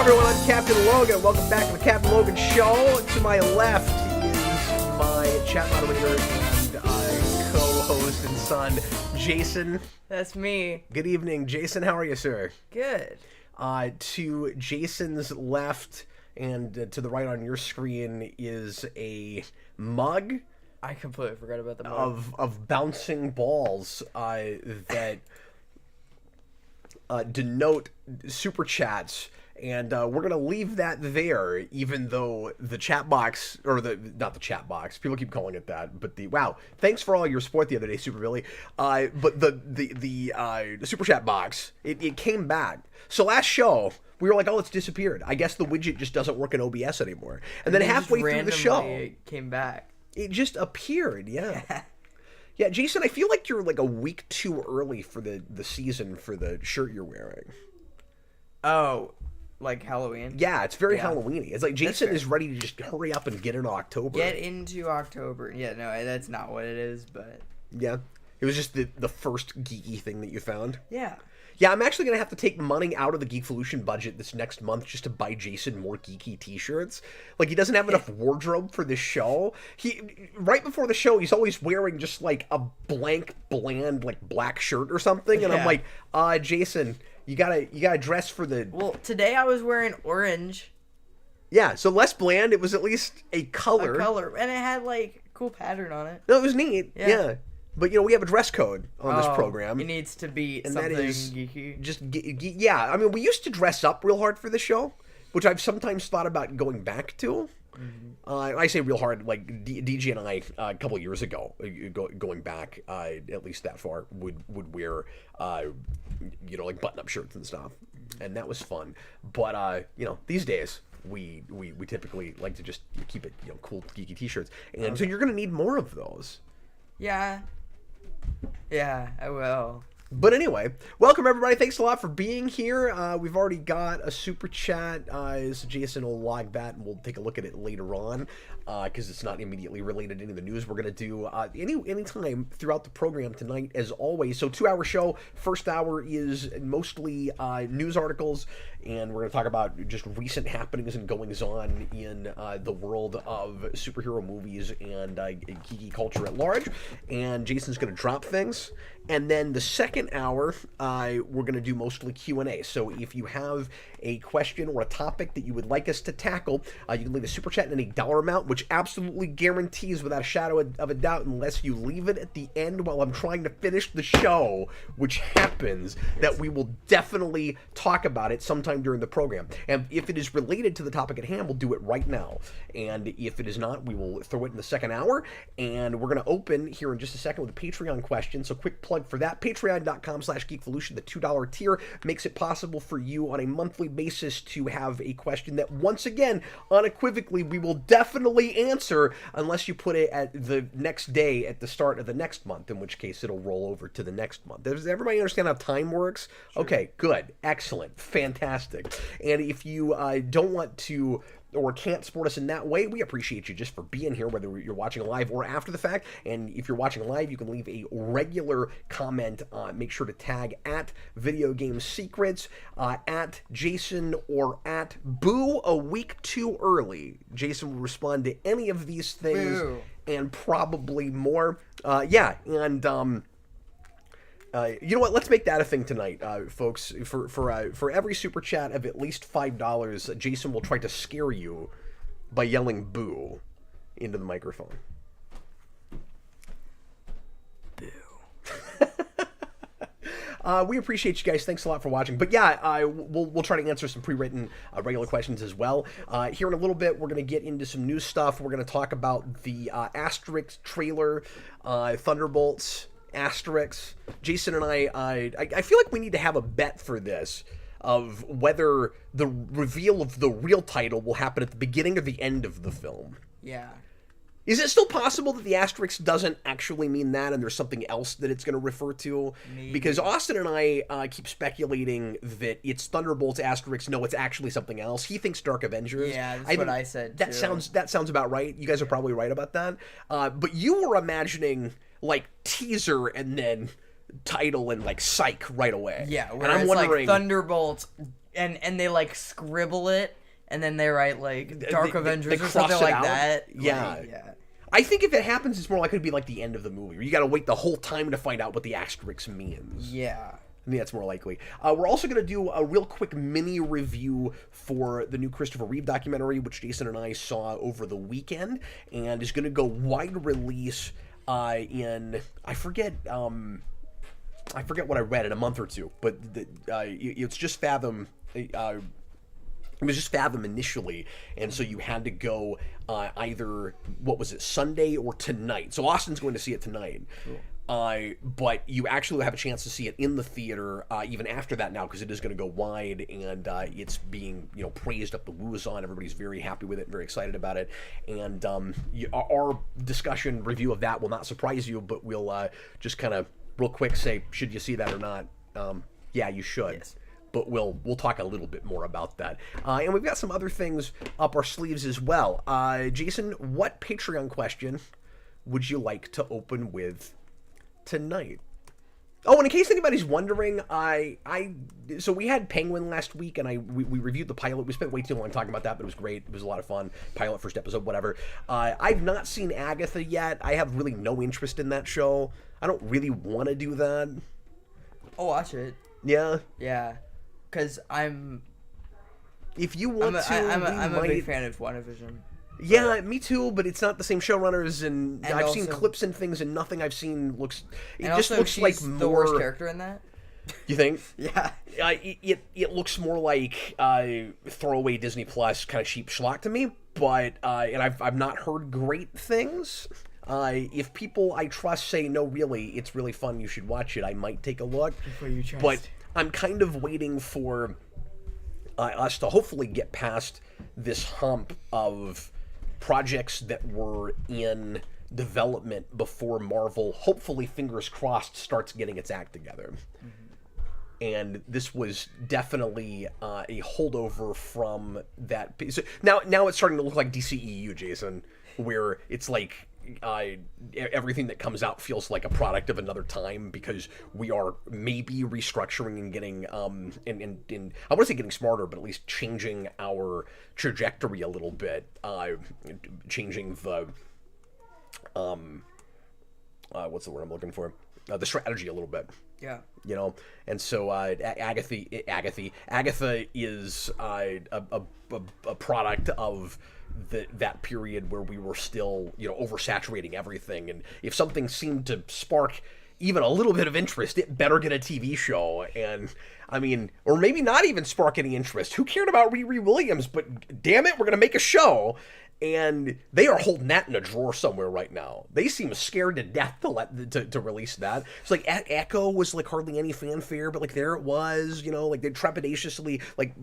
everyone, I'm Captain Logan. Welcome back to the Captain Logan Show. To my left is my chat moderator and co-host and son, Jason. That's me. Good evening, Jason. How are you, sir? Good. To Jason's left and to the right on your screen is a mug. I completely forgot about the mug. Of bouncing balls that denote super chats. And we're going to leave that there, even though the chat box, or not the chat box, people keep calling it that, but wow, thanks for all your support the other day, Super Billy. But the super chat box, it came back. So last show, we were like, oh, it's disappeared. I guess the widget just doesn't work in OBS anymore. And then halfway through the show, it came back. It just appeared, yeah. Yeah, Jason, I feel like you're like a week too early for the season for the shirt you're wearing. Oh, like Halloween? Yeah, it's very Halloween-y. It's like Jason is ready to just hurry up and get into October. Get into October. Yeah, no, that's not what it is, but... Yeah. It was just the first geeky thing that you found? Yeah. Yeah, I'm actually going to have to take money out of the Geekvolution budget this next month just to buy Jason more geeky t-shirts. Like, he doesn't have enough wardrobe for this show. Right before the show, he's always wearing just, like, a blank, bland, like, black shirt or something. And I'm like, Jason... You gotta dress for the... Well, today I was wearing orange. Yeah, so less bland. It was at least a color. And it had, like, cool pattern on it. No, it was neat. Yeah. But, we have a dress code on this program. It needs to be something geeky. Just, yeah. I mean, we used to dress up real hard for the show, which I've sometimes thought about going back to. Mm-hmm. I say real hard, like DJ and I a couple of years ago, going back at least that far, would wear like button-up shirts and stuff, and that was fun. But these days we typically like to just keep it cool geeky t-shirts, and so you're gonna need more of those. Yeah, I will. But anyway, welcome everybody. Thanks a lot for being here. We've already got a super chat. So Jason will log that, and we'll take a look at it later on because it's not immediately related to any of the news we're going to do any time throughout the program tonight, as always. So 2-hour show. First hour is mostly news articles, and we're going to talk about just recent happenings and goings-on in the world of superhero movies and geeky culture at large. And Jason's going to drop things. And then the second hour, we're going to do mostly Q&A. So if you have a question or a topic that you would like us to tackle, you can leave a super chat in any dollar amount, which absolutely guarantees without a shadow of a doubt, unless you leave it at the end while I'm trying to finish the show, which happens, that we will definitely talk about it sometime during the program. And if it is related to the topic at hand, we'll do it right now. And if it is not, we will throw it in the second hour. And we're going to open here in just a second with a Patreon question. So quick plug for that. Patreon.com/Geekvolution. The $2 tier makes it possible for you on a monthly basis to have a question that, once again, unequivocally, we will definitely answer unless you put it at the next day at the start of the next month, in which case it'll roll over to the next month. Does everybody understand how time works? Sure. Okay, good. Excellent. Fantastic. And if you don't want to or can't support us in that way, we appreciate you just for being here, whether you're watching live or after the fact. And if you're watching live, you can leave a regular comment. Make sure to tag at Video Game Secrets, at Jason, or at Boo a week too early. Jason will respond to any of these things. Boo. And probably more. Yeah, and you know what? Let's make that a thing tonight, folks. For every super chat of at least $5, Jason will try to scare you by yelling "boo" into the microphone. Boo. We appreciate you guys. Thanks a lot for watching. But yeah, we'll try to answer some pre-written regular questions as well. Here in a little bit, we're going to get into some new stuff. We're going to talk about the Asterix trailer, Thunderbolts. Asterix. Jason and I feel like we need to have a bet for this of whether the reveal of the real title will happen at the beginning or the end of the film. Yeah. Is it still possible that the Asterix doesn't actually mean that and there's something else that it's going to refer to? Maybe. Because Austin and I keep speculating that it's Thunderbolts Asterix. No, it's actually something else. He thinks Dark Avengers. Yeah, that's what I said, that too. That sounds about right. You guys are probably right about that. But you were imagining, like, teaser and then title and, like, psych right away. Yeah, where and I'm wondering, like Thunderbolts, and they, like, scribble it. And then they write, like, Dark Avengers or something like that. Yeah. Like, yeah. I think if it happens, it's more likely to be like the end of the movie, where you gotta wait the whole time to find out what the asterisk means. Yeah. I think that's more likely. We're also going to do a real quick mini review for the new Christopher Reeve documentary, which Jason and I saw over the weekend, and is going to go wide release in, I forget what I read in a month or two, but it's just Fathom. It was just Fathom initially, and so you had to go either, what was it, Sunday or tonight. So Austin's going to see it tonight. Cool. But you actually have a chance to see it in the theater even after that now, because it is going to go wide, and it's being praised up the wazoo. Everybody's very happy with it, very excited about it. And our discussion review of that will not surprise you, but we'll just kind of real quick say, should you see that or not? Yeah, you should. Yes. But we'll talk a little bit more about that. And we've got some other things up our sleeves as well. Jason, what Patreon question would you like to open with tonight? Oh, and in case anybody's wondering, so we had Penguin last week, and we reviewed the pilot. We spent way too long talking about that, but it was great. It was a lot of fun. Pilot, first episode, whatever. I've not seen Agatha yet. I have really no interest in that show. I don't really want to do that. I'll watch it. Yeah? Yeah. Because if you want I'm a big fan of WandaVision. Yeah, me too, but it's not the same showrunners, and I've seen clips and things, and nothing I've seen looks... It just looks like more... the worst character in that? You think? Yeah. It looks more like throwaway Disney Plus kind of cheap schlock to me, but and I've not heard great things. If people I trust say, no, really, it's really fun, you should watch it, I might take a look. Before you trust. But I'm kind of waiting for us to hopefully get past this hump of projects that were in development before Marvel, hopefully, fingers crossed, starts getting its act together. Mm-hmm. And this was definitely a holdover from that. So now it's starting to look like DCEU, Jason, where it's like everything that comes out feels like a product of another time, because we are maybe restructuring and getting I want to say getting smarter, but at least changing our trajectory a little bit, changing the what's the word I'm looking for, the strategy a little bit. Yeah. You know, and so Agatha is a product of that period where we were still, you know, oversaturating everything, and if something seemed to spark even a little bit of interest, it better get a TV show. And I mean, or maybe not even spark any interest. Who cared about Riri Williams? But damn it, we're gonna make a show. And they are holding that in a drawer somewhere right now. They seem scared to death to release that. It's like Echo was like hardly any fanfare, but like there it was, you know, like they trepidatiously, like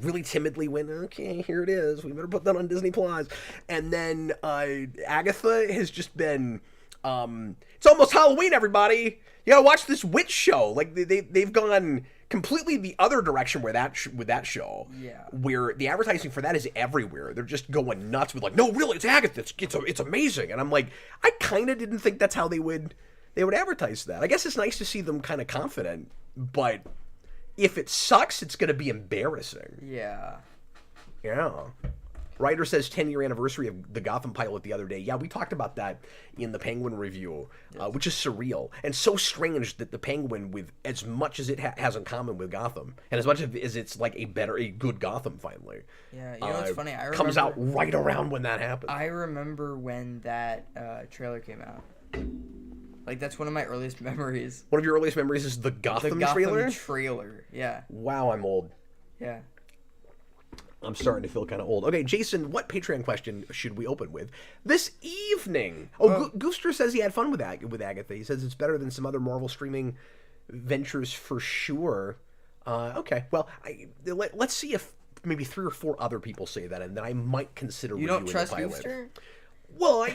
really timidly went, okay, here it is. We better put that on Disney Plus. And then Agatha has just been, it's almost Halloween, everybody. You gotta watch this witch show. Like they've gone completely the other direction with that show. Yeah. Where the advertising for that is everywhere. They're just going nuts with like, no, really, it's Agatha. It's amazing. And I'm like, I kind of didn't think that's how they would advertise that. I guess it's nice to see them kind of confident, but if it sucks, it's gonna be embarrassing. Yeah. Yeah. Writer says 10-year anniversary of the Gotham pilot the other day. Yeah, we talked about that in the Penguin review, which is surreal and so strange that the Penguin, with as much as it has in common with Gotham, and as much as it's like a good Gotham finally. Yeah, you know what's funny? I remember, comes out right around when that happened. I remember when that trailer came out. Like, that's one of my earliest memories. One of your earliest memories is the Gotham trailer? Trailer, yeah. Wow, I'm old. Yeah. I'm starting to feel kind of old. Okay, Jason, what Patreon question should we open with this evening? Oh, Gooster says he had fun with Agatha. He says it's better than some other Marvel streaming ventures for sure. Okay, well, let's see if maybe 3 or 4 other people say that, and then I might consider you reviewing don't trust the pilot. Gooster? Well,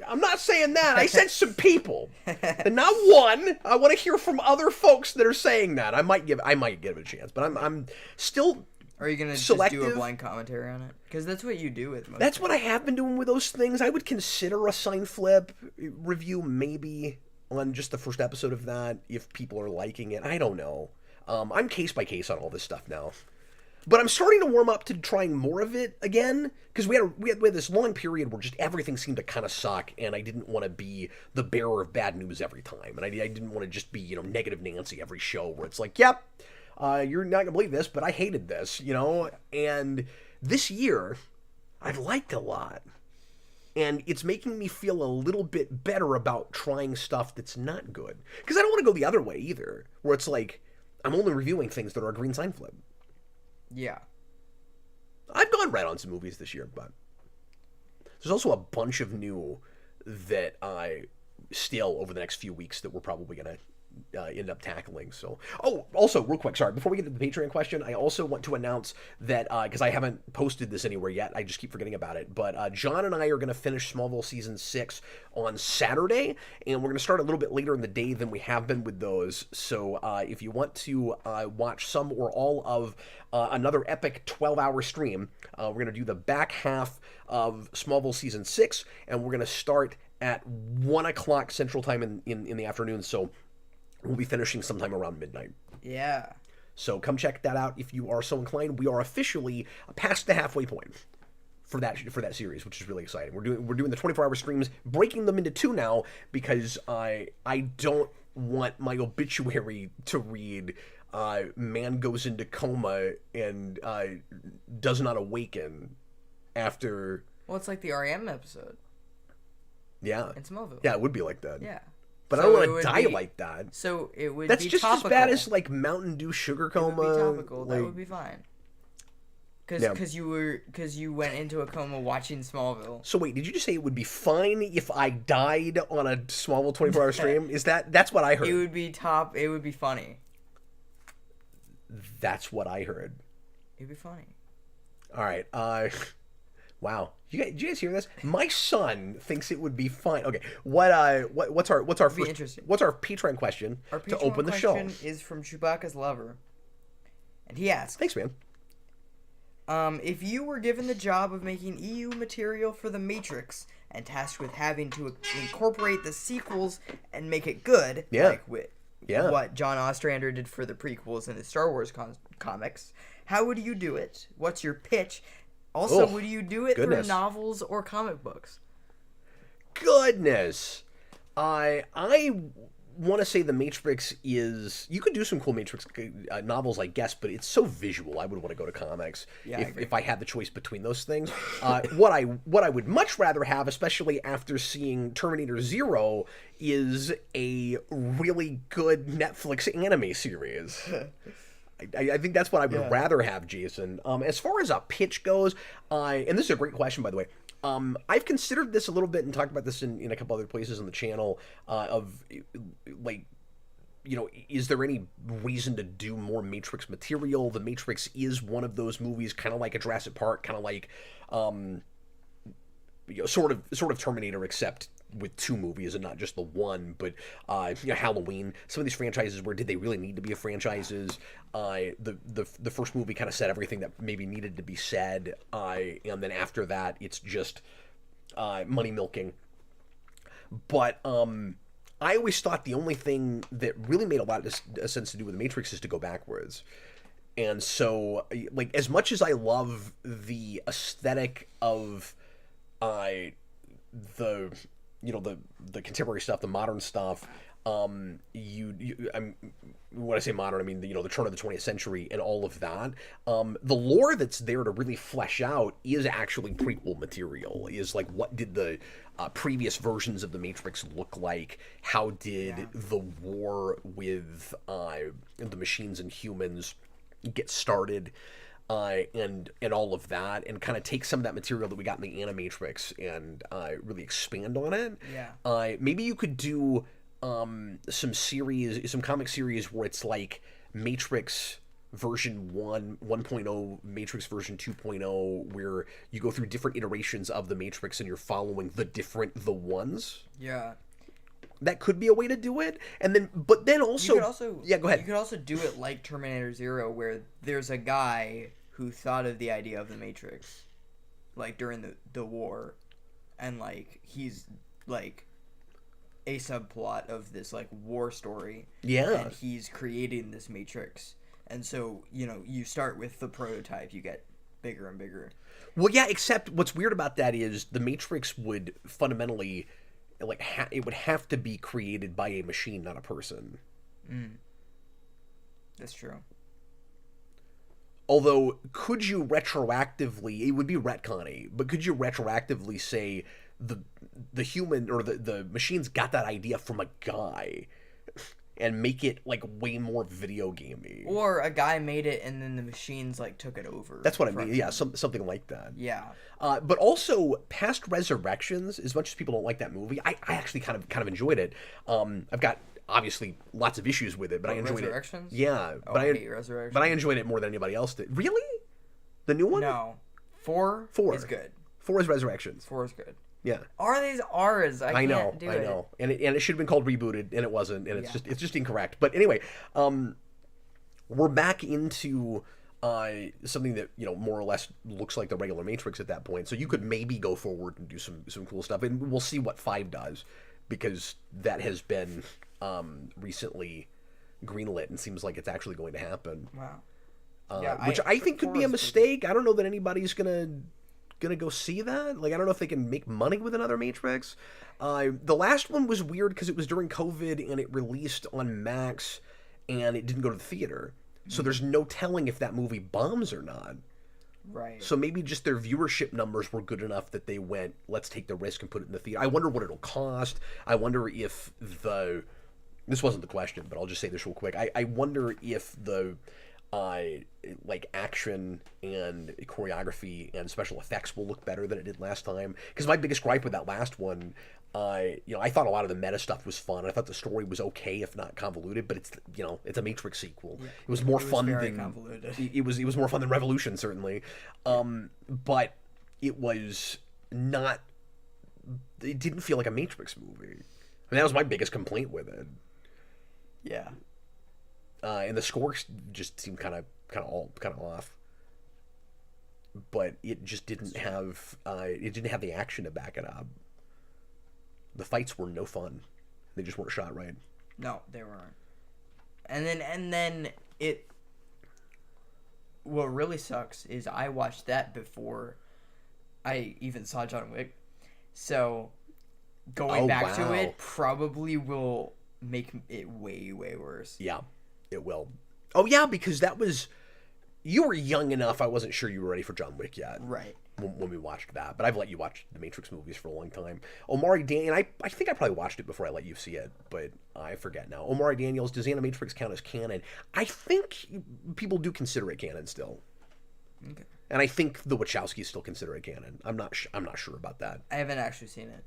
I'm not saying that. I said some people, and not one. I want to hear from other folks that are saying that. I might give it a chance, but I'm still. Or are you going to just do a blind commentary on it? Because that's what you do with most. That's what I have been doing with those things. I would consider a sign flip review maybe on just the first episode of that if people are liking it. I don't know. I'm case by case on all this stuff now. But I'm starting to warm up to trying more of it again, because we had this long period where just everything seemed to kind of suck, and I didn't want to be the bearer of bad news every time. And I didn't want to just be, you know, negative Nancy every show where it's like, yep. You're not gonna believe this, but I hated this, you know? And this year, I've liked a lot. And it's making me feel a little bit better about trying stuff that's not good. Because I don't want to go the other way either, where it's like, I'm only reviewing things that are a green sign flip. Yeah. I've gone red on some movies this year, but there's also a bunch of new that I still, over the next few weeks, that we're probably gonna end up tackling. So, also real quick, sorry, before we get to the Patreon question, I also want to announce that because I haven't posted this anywhere yet, I just keep forgetting about it, but John and I are going to finish Smallville season 6 on Saturday, and we're going to start a little bit later in the day than we have been with those. So if you want to watch some or all of another epic 12-hour stream, we're going to do the back half of Smallville season 6, and we're going to start at 1 o'clock Central Time in the afternoon. So we'll be finishing sometime around midnight. Yeah. So come check that out if you are so inclined. We are officially past the halfway point for that series, which is really exciting. We're doing the 24-hour streams, breaking them into 2 now because I don't want my obituary to read man goes into coma and does not awaken after. Well, it's like the REM episode. Yeah. In Smallville. Yeah, it would be like that. Yeah. But so I don't want to die like that. So it would That's be just topical. as bad as like Mountain Dew sugar coma. It would be topical. Like, that would be fine. Because you went into a coma watching Smallville. So wait, did you just say it would be fine if I died on a Smallville 24-hour stream? That's what I heard? It would be It would be funny. That's what I heard. It'd be funny. All right. Wow. Did you guys hear this? My son thinks it would be fine. Okay. What's our Patreon question to open the show? Our Patreon question is from Chewbacca's lover, and he asks, "Thanks, man. If you were given the job of making EU material for The Matrix and tasked with having to incorporate the sequels and make it good, like what John Ostrander did for the prequels in the Star Wars comics, how would you do it? What's your pitch? Also, would you do it through novels or comic books?" Goodness. want to say the Matrix is. You could do some cool Matrix novels, I guess, but it's so visual. I would want to go to comics if I had the choice between those things. What I would much rather have, especially after seeing Terminator Zero, is a really good Netflix anime series. I think that's what I would rather have, Jason. As far as a pitch goes, and this is a great question, by the way. I've considered this a little bit and talked about this in a couple other places on the channel, of, like, you know, is there any reason to do more Matrix material? The Matrix is one of those movies, kind of like a Jurassic Park, kind of like, you know, sort of Terminator, except with 2 movies and not just the one. But you know, Halloween, some of these franchises, where did they really need to be franchises? The first movie kind of said everything that maybe needed to be said, and then after that it's just money milking. But I always thought the only thing that really made a lot of sense to do with the Matrix is to go backwards. And so, like, as much as I love the aesthetic of the contemporary stuff, the modern stuff, when I say modern, I mean the turn of the 20th century and all of that. The lore that's there to really flesh out is actually prequel material. Is like, what did the previous versions of the Matrix look like? How did the war with the machines and humans get started? And all of that, and kind of take some of that material that we got in the Animatrix and really expand on it. Yeah. Maybe you could do some comic series where it's like Matrix version 1.0, Matrix version 2.0, where you go through different iterations of the Matrix and you're following the ones. Yeah. That could be a way to do it. And then, but then also, yeah, go ahead. You could also do it like Terminator Zero, where there's a guy who thought of the idea of the Matrix, like, during the war, and, like, he's, like, a subplot of this, like, war story. Yeah. And he's creating this Matrix. And so, you know, you start with the prototype, you get bigger and bigger. Well, yeah, except what's weird about that is the Matrix would fundamentally, like, it would have to be created by a machine, not a person. That's true. Although, could you retroactively, it would be retconny, but could you retroactively say the human or the machines got that idea from a guy and make it, like, way more video gamey? Or a guy made it and then the machines, like, took it over. That's what I mean. Yeah, something like that. Yeah. But also, Past Resurrections, as much as people don't like that movie, I actually kind of enjoyed it. I've got obviously lots of issues with it, but I enjoyed it. Yeah, I hate Resurrections. But I enjoyed it more than anybody else did. Really? The new one? No. 4 is good. 4 is Resurrections. 4 is good. Yeah. Are these R's? I know. And it should have been called Rebooted, and it wasn't, and it's just incorrect. But anyway, we're back into something that, you know, more or less looks like the regular Matrix at that point. So you could maybe go forward and do some cool stuff, and we'll see what 5 does, because that has been recently greenlit and seems like it's actually going to happen. Wow. Which I think could be a mistake. I don't know that anybody's gonna go see that. Like, I don't know if they can make money with another Matrix. The last one was weird because it was during COVID and it released on Max and it didn't go to the theater. So there's no telling if that movie bombs or not. Right. So maybe just their viewership numbers were good enough that they went, let's take the risk and put it in the theater. I wonder what it'll cost. I wonder if this wasn't the question, but I'll just say this real quick. I wonder if the like action and choreography and special effects will look better than it did last time. Because my biggest gripe with that last one, I thought a lot of the meta stuff was fun. I thought the story was okay, if not convoluted. But it's a Matrix sequel. Yeah. It was more fun than convoluted. It was more fun than Revolution, certainly. But it was not. It didn't feel like a Matrix movie. I mean, that was my biggest complaint with it. Yeah. And the score just seemed kind of off. But it just didn't have the action to back it up. The fights were no fun. They just weren't shot right. No, they weren't. And then it. What really sucks is I watched that before I even saw John Wick, so going back to it probably will make it way, way worse. Yeah, it will. Oh, yeah, because that was... You were young enough, I wasn't sure you were ready for John Wick yet. Right. When we watched that. But I've let you watch the Matrix movies for a long time. Omari Daniels, I think I probably watched it before I let you see it, but I forget now. Omari Daniels, does Animatrix count as canon? I think people do consider it canon still. Okay. And I think the Wachowskis still consider it canon. I'm not sure about that. I haven't actually seen it.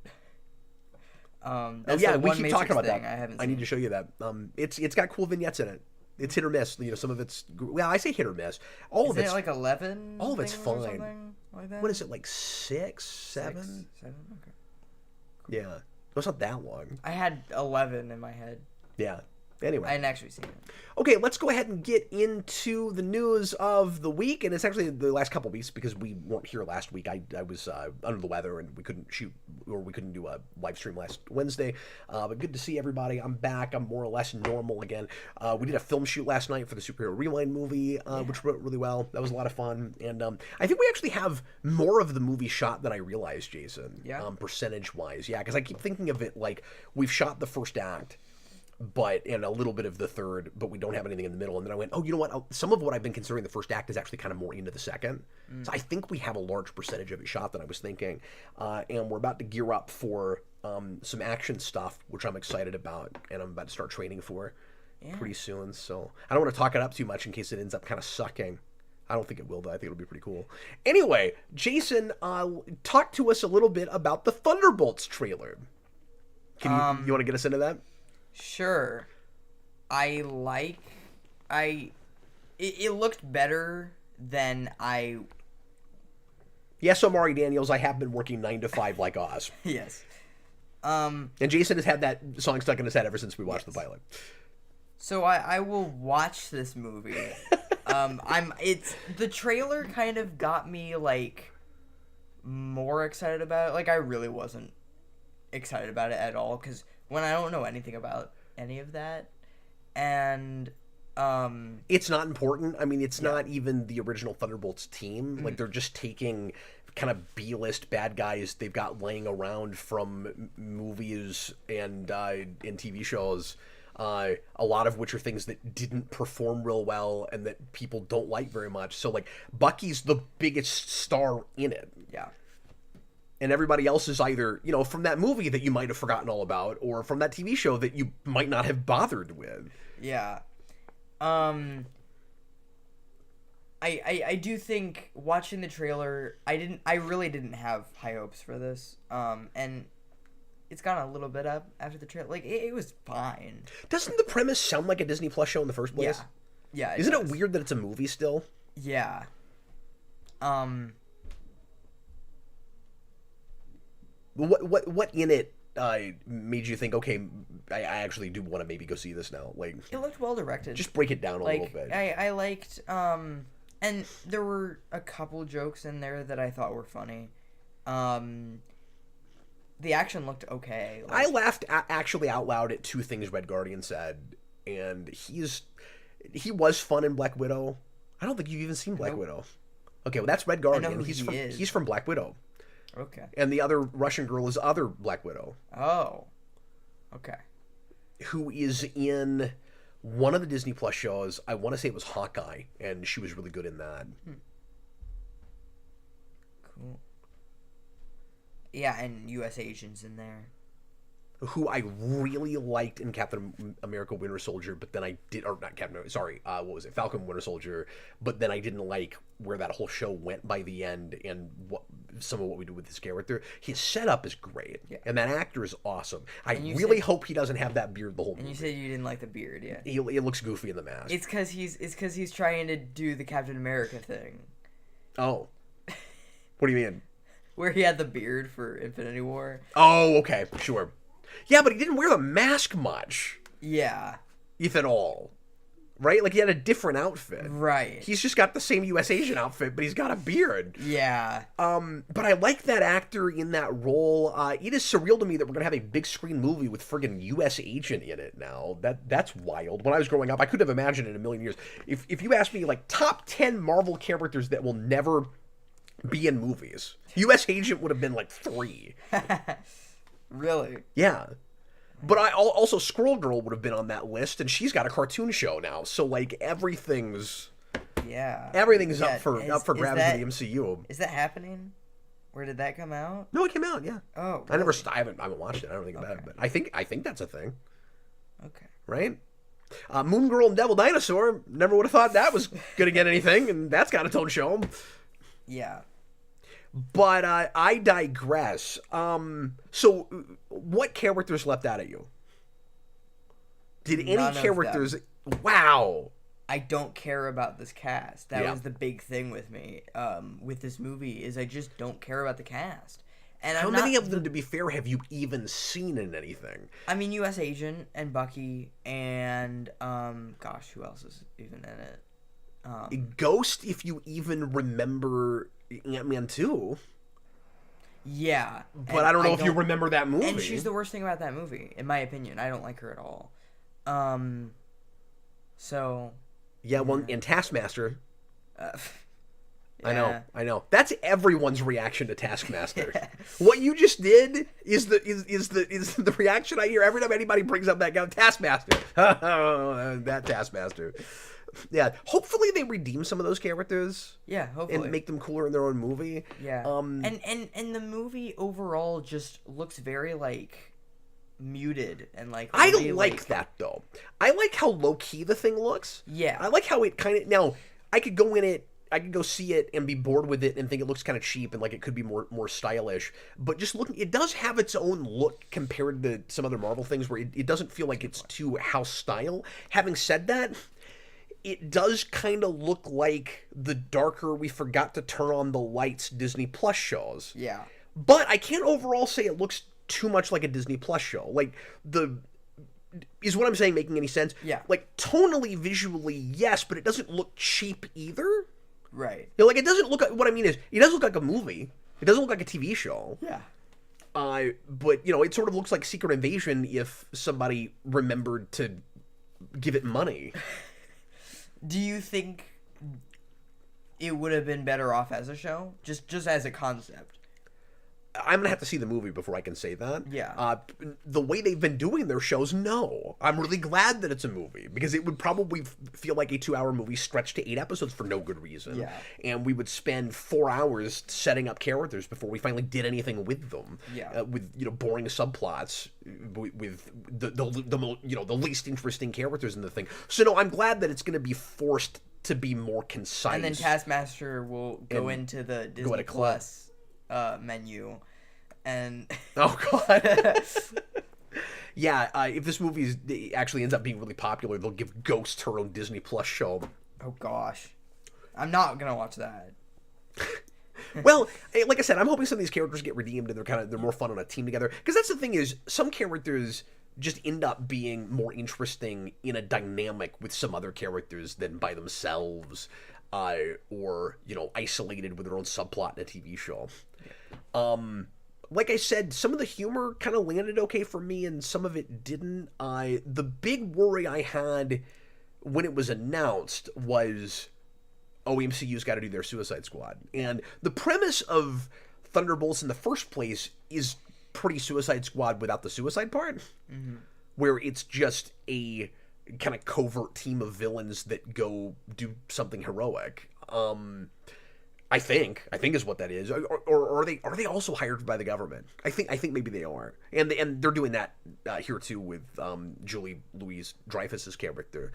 Oh yeah, we keep talking about that. I haven't. I need to show you that. It's got cool vignettes in it. It's hit or miss. You know, some of it's... Well, I say hit or miss. All of it's... like 11? All of it's fine. Like that? What is it, like 6, 7? 7? Okay. Cool. Yeah. It's not that long. I had 11 in my head. Yeah. Anyway. I hadn't actually seen it. Okay, let's go ahead and get into the news of the week. And it's actually the last couple weeks because we weren't here last week. I was under the weather and we couldn't shoot, or we couldn't do a live stream last Wednesday. But good to see everybody. I'm back. I'm more or less normal again. We did a film shoot last night for the Superhero Rewind movie, which went really well. That was a lot of fun. And I think we actually have more of the movie shot than I realized, Jason. Yeah. Percentage-wise. Yeah, because I keep thinking of it like we've shot the first act, and a little bit of the third, but we don't have anything in the middle. And then I went, oh, you know what? Some of what I've been considering the first act is actually kind of more into the second. So I think we have a large percentage of it shot than I was thinking. And we're about to gear up for some action stuff, which I'm excited about, and I'm about to start training for pretty soon. So I don't want to talk it up too much in case it ends up kind of sucking. I don't think it will, though. I think it'll be pretty cool. Anyway, Jason, talk to us a little bit about the Thunderbolts trailer. You want to get us into that? Sure. It looked better than I... Yes, Omari Daniels, I have been working 9 to 5 like Oz. Yes. And Jason has had that song stuck in his head ever since we watched the pilot. So I will watch this movie. The trailer kind of got me, like, more excited about it. Like, I really wasn't excited about it at all, because when I don't know anything about any of that, and it's not important. I mean, it's not even the original Thunderbolts team. Like, they're just taking kind of B-list bad guys they've got laying around from movies and TV shows, a lot of which are things that didn't perform real well and that people don't like very much. So, like, Bucky's the biggest star in it. Yeah. And everybody else is either, you know, from that movie that you might have forgotten all about, or from that TV show that you might not have bothered with. Yeah. I do think watching the trailer, I really didn't have high hopes for this. And it's gone a little bit up after the trailer. Like, it was fine. Doesn't the premise sound like a Disney Plus show in the first place? Yeah. Isn't it weird that it's a movie still? Yeah. What in it made you think, okay, I actually do want to maybe go see this now? Like, it looked well directed. Just break it down a little bit. I liked, and there were a couple jokes in there that I thought were funny. The action looked okay. I laughed actually out loud at two things Red Guardian said, and he was fun in Black Widow. I don't think you've even seen Black Widow. Okay, well, that's Red Guardian. I know who he is. He's from Black Widow. Okay. And the other Russian girl is other Black Widow. Oh. Okay. Who is in one of the Disney Plus shows. I want to say it was Hawkeye, and she was really good in that. Cool. Yeah, and U.S. agents in there. Who I really liked in Captain America Winter Soldier, but then I did, or not Captain, sorry, what was it, Falcon Winter Soldier, but then I didn't like where that whole show went by the end and some of what we do with his character. His setup is great, and that actor is awesome. I really hope he doesn't have that beard the whole movie. And you said you didn't like the beard, yeah. It looks goofy in the mask. It's because he's trying to do the Captain America thing. Oh. What do you mean? Where he had the beard for Infinity War. Oh, okay, sure. Yeah, but he didn't wear the mask much. Yeah. If at all. Right? Like, he had a different outfit. Right. He's just got the same U.S. agent outfit, but he's got a beard. Yeah. But I like that actor in that role. It is surreal to me that we're going to have a big screen movie with friggin' U.S. agent in it now. That's wild. When I was growing up, I couldn't have imagined it in a million years. If you asked me, like, top 10 Marvel characters that will never be in movies, U.S. agent would have been, like, 3. Really? Yeah. But I also Squirrel Girl would have been on that list, and she's got a cartoon show now. So like everything's up for grabs in the MCU. Is that happening? Where did that come out? No, it came out. Yeah. Oh, really? I haven't watched it. I don't think about it, but I think that's a thing. Okay. Right. Moon Girl and Devil Dinosaur. Never would have thought that was gonna get anything, and that's got its own show. Yeah. But I digress. So what characters leapt out at you? Did any characters? Wow. I don't care about this cast. That was the big thing with me. With this movie is I just don't care about the cast. And how many of them, to be fair, have you even seen in anything? I mean, U.S. Agent and Bucky and gosh, who else is even in it? Ghost, if you even remember Ant-Man 2. Yeah, but I don't know if you remember that movie. And she's the worst thing about that movie, in my opinion. I don't like her at all. So. Yeah, well, and Taskmaster. Yeah. I know. That's everyone's reaction to Taskmaster. Yeah. What you just did is the reaction I hear every time anybody brings up that guy, Taskmaster. That Taskmaster. Yeah. Hopefully they redeem some of those characters. Yeah, hopefully. And make them cooler in their own movie. Yeah. And the movie overall just looks very like muted and like I don't like that though. I like how low key the thing looks. Yeah. I like how it kind of now I could go see it and be bored with it and think it looks kind of cheap and like it could be more stylish. But just looking, it does have its own look compared to some other Marvel things where it doesn't feel like it's too house style. Having said that, it does kind of look like the darker we forgot to turn on the lights Disney Plus shows. Yeah. But I can't overall say it looks too much like a Disney Plus show. Like is what I'm saying making any sense? Yeah. Like tonally, visually, yes, but it doesn't look cheap either. Right. You know, like it doesn't look like, what I mean is, it doesn't look like a movie. It doesn't look like a TV show. Yeah. But, you know, it sort of looks like Secret Invasion if somebody remembered to give it money. Do you think it would have been better off as a show? Just as a concept? I'm going to have to see the movie before I can say that. Yeah. The way they've been doing their shows, no. I'm really glad that it's a movie, because it would probably feel like a 2-hour movie stretched to 8 episodes for no good reason. Yeah. And we would spend 4 hours setting up characters before we finally did anything with them. Yeah. With, you know, boring subplots, with the you know, the least interesting characters in the thing. So no, I'm glad that it's going to be forced to be more concise. And then Taskmaster will go into the Disney Plus menu and oh god. Yeah, if this movie actually ends up being really popular, they'll give Ghost her own Disney Plus show. Oh gosh, I'm not gonna watch that. Well, like I said, I'm hoping some of these characters get redeemed and they're more fun on a team together, because that's the thing, is some characters just end up being more interesting in a dynamic with some other characters than by themselves, or, you know, isolated with their own subplot in a TV show. Like I said, some of the humor kind of landed okay for me, and some of it didn't. The big worry I had when it was announced was, oh, MCU's got to do their Suicide Squad. And the premise of Thunderbolts in the first place is pretty Suicide Squad without the suicide part, where it's just a kind of covert team of villains that go do something heroic. I think is what that is. Or are they also hired by the government? I think maybe they are, and they're doing that here too with Julie Louis-Dreyfus's character.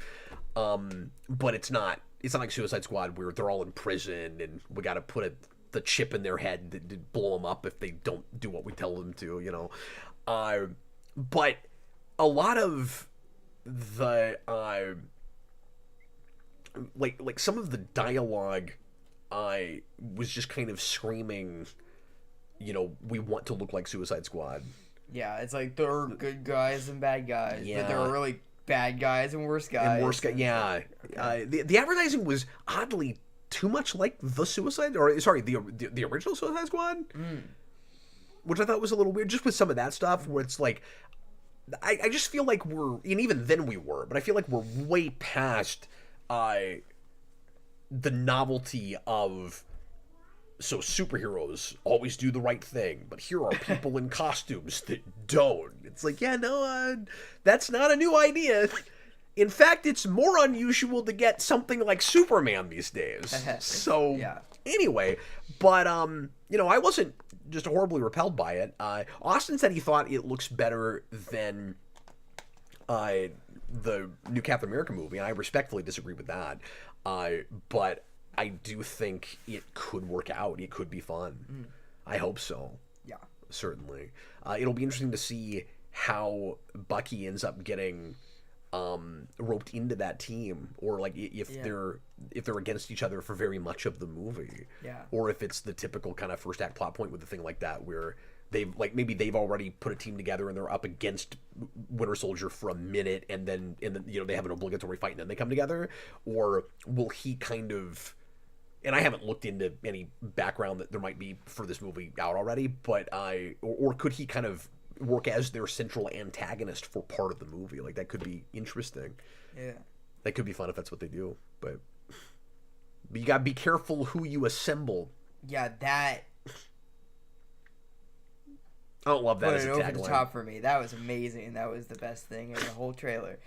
But it's not like Suicide Squad where they're all in prison and we got to put the chip in their head to blow them up if they don't do what we tell them to. You know, but a lot of the like some of the dialogue was just kind of screaming, you know, we want to look like Suicide Squad. Yeah, it's like there are good guys and bad guys, yeah. But there are really bad guys and worse guys. Yeah. Okay. The advertising was oddly too much like the original Suicide Squad, which I thought was a little weird, just with some of that stuff where it's like, I just feel like and even then we were, but I feel like we're way past the novelty of so superheroes always do the right thing, but here are people in costumes that don't. It's like, yeah, no, that's not a new idea. In fact, it's more unusual to get something like Superman these days. So, yeah. Anyway, but, you know, I wasn't just horribly repelled by it. Austin said he thought it looks better than the new Captain America movie, and I respectfully disagree with that. But I do think it could work out. It could be fun. I hope so. Yeah. Certainly. It'll be interesting to see how Bucky ends up getting roped into that team, or like if they're against each other for very much of the movie. Yeah. Or if it's the typical kind of first act plot point with a thing like that where maybe they've already put a team together and they're up against Winter Soldier for a minute and then you know they have an obligatory fight and then they come together, or will he kind of, and I haven't looked into any background that there might be for this movie out already, but or could he kind of work as their central antagonist for part of the movie? Like, that could be interesting. Yeah. That could be fun if that's what they do, but you gotta be careful who you assemble. Yeah, that... I don't love that as a tagline. Put it over the top for me. That was amazing. That was the best thing in the whole trailer.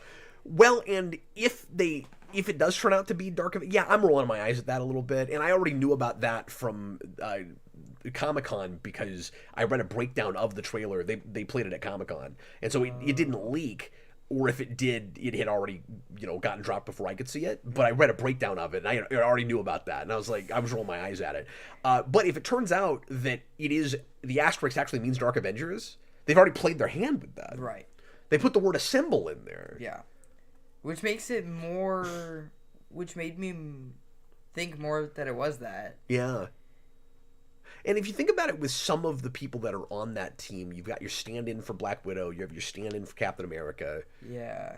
Well, and if it does turn out to be yeah, I'm rolling my eyes at that a little bit, and I already knew about that from Comic-Con because I read a breakdown of the trailer. They played it at Comic-Con, and so it didn't leak, or if it did, it had already, you know, gotten dropped before I could see it. But I read a breakdown of it, and I already knew about that, and I was rolling my eyes at it. But if it turns out that the asterisk actually means Dark Avengers, they've already played their hand with that. Right. They put the word assemble in there. Yeah. Which makes it more... Which made me think more that it was that. Yeah. And if you think about it, with some of the people that are on that team, you've got your stand-in for Black Widow, you have your stand-in for Captain America. Yeah.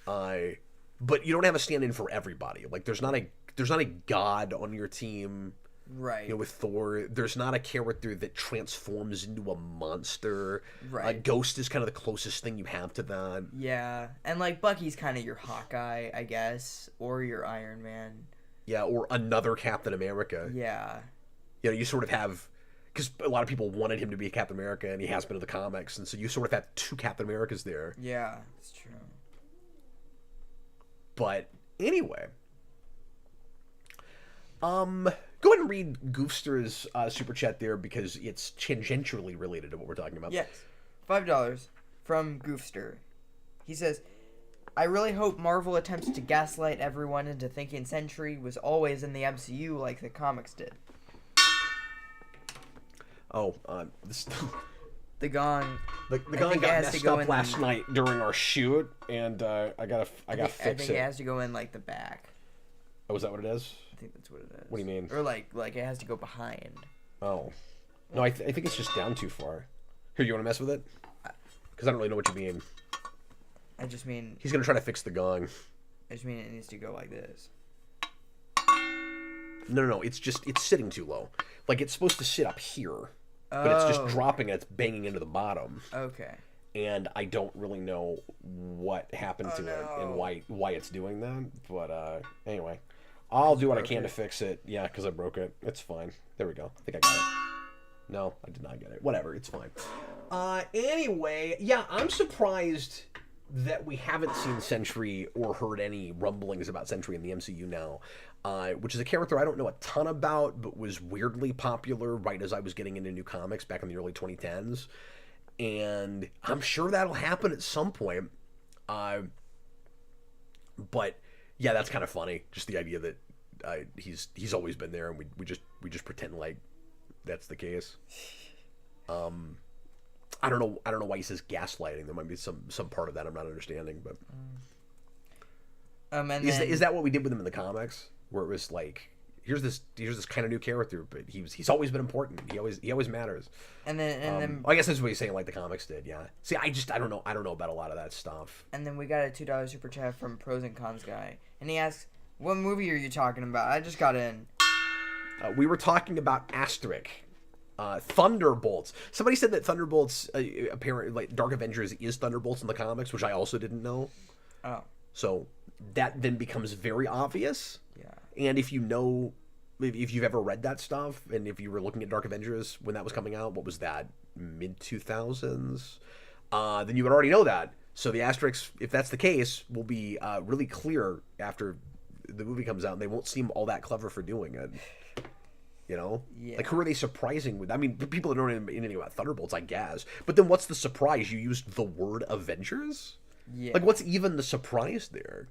But you don't have a stand-in for everybody. Like, there's not a god on your team. Right. You know, with Thor, there's not a character that transforms into a monster. Right. Ghost is kind of the closest thing you have to that. Yeah. And, like, Bucky's kind of your Hawkeye, I guess, or your Iron Man. Yeah, or another Captain America. Yeah. You know, you sort of have, because a lot of people wanted him to be a Captain America, and he has been in the comics, and so you sort of have two Captain Americas there. Yeah, it's true. But anyway, go ahead and read Goofster's super chat there, because it's tangentially related to what we're talking about. Yes, $5 from Goofster. He says, I really hope Marvel attempts to gaslight everyone into thinking Sentry was always in the MCU like the comics did. Oh, the Gong. The Gong got messed up last night during our shoot, and I gotta fix it. I think it has to go in, like, the back. Oh, is that what it is? I think that's what it is. What do you mean? Or like it has to go behind. Oh. No, I think it's just down too far. Here, you want to mess with it? Because I don't really know what you mean. I just mean... He's gonna try to fix the Gong. I just mean it needs to go like this. No, it's sitting too low. Like, it's supposed to sit up here, but it's just dropping and it's banging into the bottom. Okay. And I don't really know what happened to it and why it's doing that. But anyway, I'll do what I can to fix it. Yeah, because I broke it. It's fine. There we go. I think I got it. No, I did not get it. Whatever, it's fine. Anyway, yeah, I'm surprised that we haven't seen Sentry or heard any rumblings about Sentry in the MCU now, which is a character I don't know a ton about, but was weirdly popular right as I was getting into new comics back in the early 2010s. And I'm sure that'll happen at some point. But yeah, that's kind of funny. Just the idea that he's always been there, and we just pretend like that's the case. I don't know why he says gaslighting. There might be some part of that I'm not understanding, but is that what we did with him in the comics, where it was like, here's this kind of new character, but he's always been important. He always matters. And then I guess that's what he's saying, like the comics did. Yeah. See, I don't know about a lot of that stuff. And then we got a $2 super chat from Pros and Cons guy, and he asks, "What movie are you talking about? I just got in." We were talking about Asterisk. Thunderbolts. Somebody said that Thunderbolts, apparently, like Dark Avengers, is Thunderbolts in the comics, which I also didn't know. Oh. So that then becomes very obvious. Yeah. And if you know if you've ever read that stuff, and if you were looking at Dark Avengers when that was coming out, what was that, mid-2000s? Then you would already know that. So the asterisk, if that's the case, will be really clear after the movie comes out, and they won't seem all that clever for doing it. You know? Yeah. Like, who are they surprising with? I mean, the people that don't know anything about Thunderbolts, I guess. But then what's the surprise? You used the word Avengers? Yeah. Like, what's even the surprise there?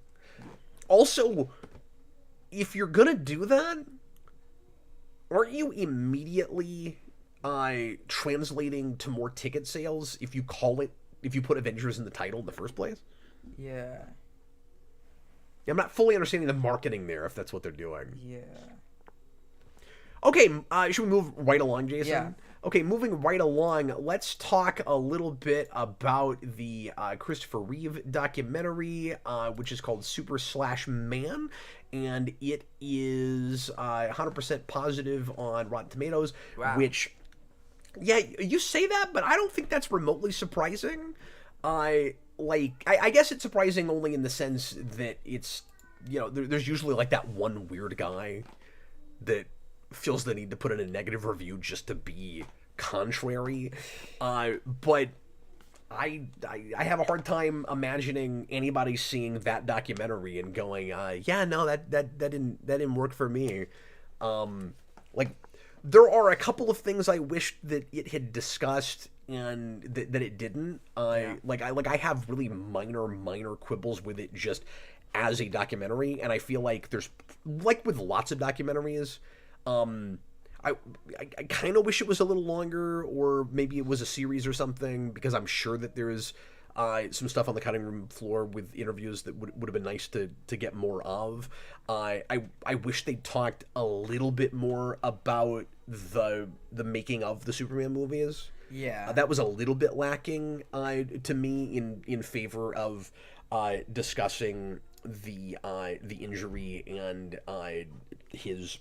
Also, if you're gonna do that, aren't you immediately translating to more ticket sales if you put Avengers in the title in the first place? Yeah. I'm not fully understanding the marketing there, if that's what they're doing. Yeah. Okay, should we move right along, Jason? Yeah. Okay, moving right along, let's talk a little bit about the Christopher Reeve documentary, which is called Super/Man, and it is 100% positive on Rotten Tomatoes, Wow. which, yeah, you say that, but I don't think that's remotely surprising. I guess it's surprising only in the sense that it's, you know, there's usually like that one weird guy that feels the need to put in a negative review just to be contrary, but I have a hard time imagining anybody seeing that documentary and going, yeah, no, that didn't work for me. Like, there are a couple of things I wish that it had discussed and that it didn't. I have really minor quibbles with it just as a documentary, and I feel like there's, like with lots of documentaries, I kind of wish it was a little longer, or maybe it was a series or something, because I'm sure that there's some stuff on the cutting room floor with interviews that would have been nice to get more of. I wish they talked a little bit more about the making of the Superman movies. Yeah. That was a little bit lacking to me in favor of discussing the injury and his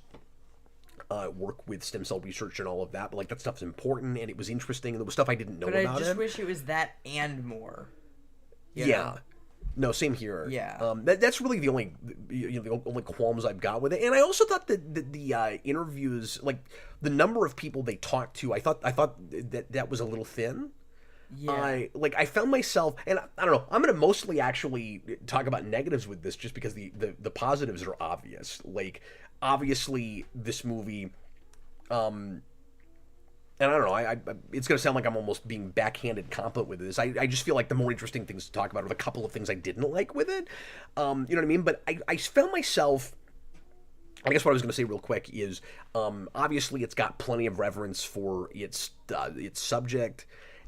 work with stem cell research and all of that. But like, that stuff's important, and it was interesting, and there was stuff I didn't know about it. But I just wish it was that and more. Yeah. No, same here. Yeah. That's really the only qualms I've got with it. And I also thought that the interviews, like the number of people they talked to, I thought that was a little thin. Yeah. I found myself, and I don't know, I'm going to mostly actually talk about negatives with this just because the positives are obvious. Like, obviously, this movie, and I don't know, it's going to sound like I'm almost being backhanded compliment with this. I just feel like the more interesting things to talk about are the couple of things I didn't like with it. You know what I mean? But I found myself, I guess what I was going to say real quick is, obviously it's got plenty of reverence for its subject,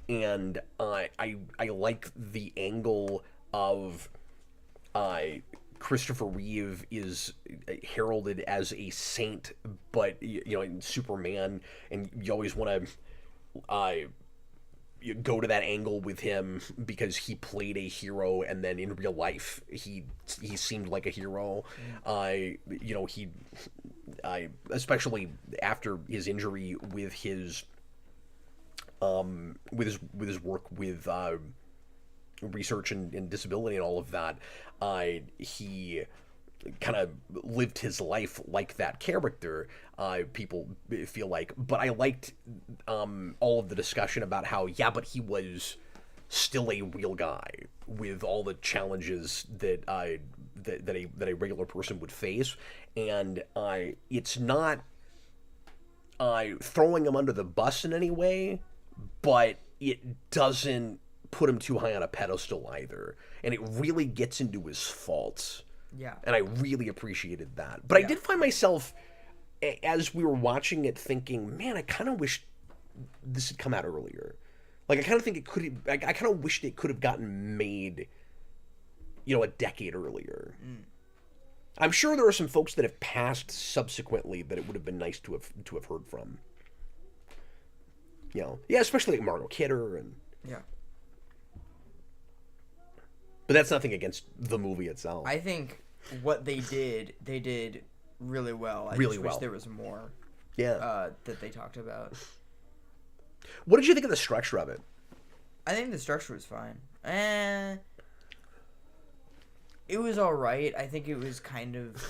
and I like the angle of Christopher Reeve is heralded as a saint, but in Superman, and you always want to you go to that angle with him because he played a hero, and then in real life he seemed like a hero. He especially after his injury with his work with research and disability and all of that, he kind of lived his life like that character, people feel like. But I liked all of the discussion about how, yeah, but he was still a real guy with all the challenges that a regular person would face, and it's not throwing him under the bus in any way, but it doesn't put him too high on a pedestal either, and it really gets into his faults. Yeah. And I really appreciated that. But I did find myself, as we were watching it, thinking, man, I kind of wish this had come out earlier. Like, I kind of think it could. I kind of wished it could have gotten made, a decade earlier. I'm sure there are some folks that have passed subsequently that it would have been nice to have heard from. Yeah, especially like Margot Kidder and. Yeah. But that's nothing against the movie itself. I think what they did really well. I really just wish there was more. Yeah. That they talked about. What did you think of the structure of it? I think the structure was fine. It was all right. I think it was kind of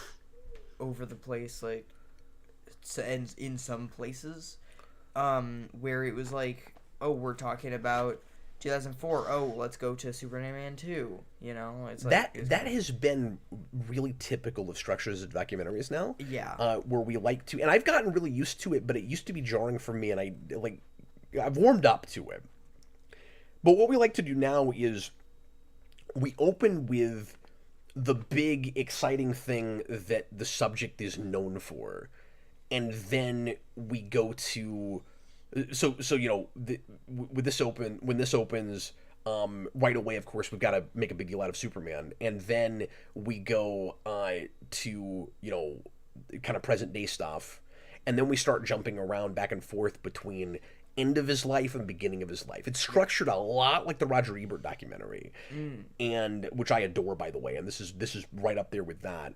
over the place. Like, in some places, where it was like, oh, we're talking about 2004. Oh, let's go to Superman 2. You know, it's like that has been really typical of structures of documentaries now. Yeah. Where we like to, and I've gotten really used to it, but it used to be jarring for me, and I've warmed up to it. But what we like to do now is we open with the big, exciting thing that the subject is known for, and then we go to so you know when this opens right away, of course we've got to make a big deal out of Superman, and then we go to, you know, kind of present day stuff, and then we start jumping around back and forth between end of his life and beginning of his life. It's structured a lot like the Roger Ebert documentary, and which I adore, by the way, and this is right up there with that.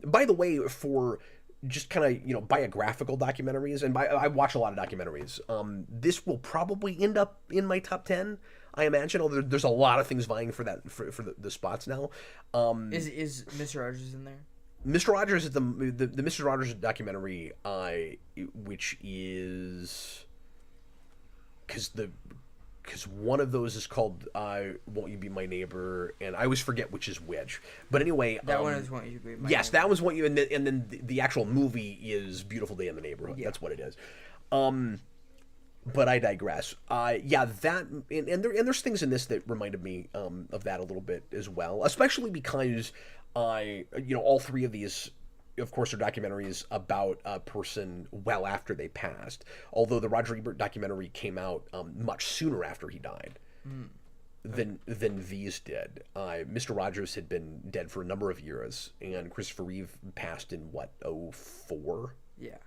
By the way, for just kind of, you know, biographical documentaries, and I watch a lot of documentaries, this will probably end up in my top 10, I imagine, although there's a lot of things vying for that for the spots now. Is Mr. Rogers in there? Mr. Rogers is the Mr. Rogers documentary, which is because one of those is called "Won't You Be My Neighbor," and I always forget which is which. But anyway, that one is "Won't You Be My Neighbor." Yes, that was "Won't You," and then the actual movie is "Beautiful Day in the Neighborhood." Yeah. That's what it is. But I digress. Yeah, that and there's things in this that reminded me of that a little bit as well, especially because you know, all three of these, of course, are documentaries about a person well after they passed. Although the Roger Ebert documentary came out much sooner after he died than these did. Mr. Rogers had been dead for a number of years, and Christopher Reeve passed in what, 2004? Yeah.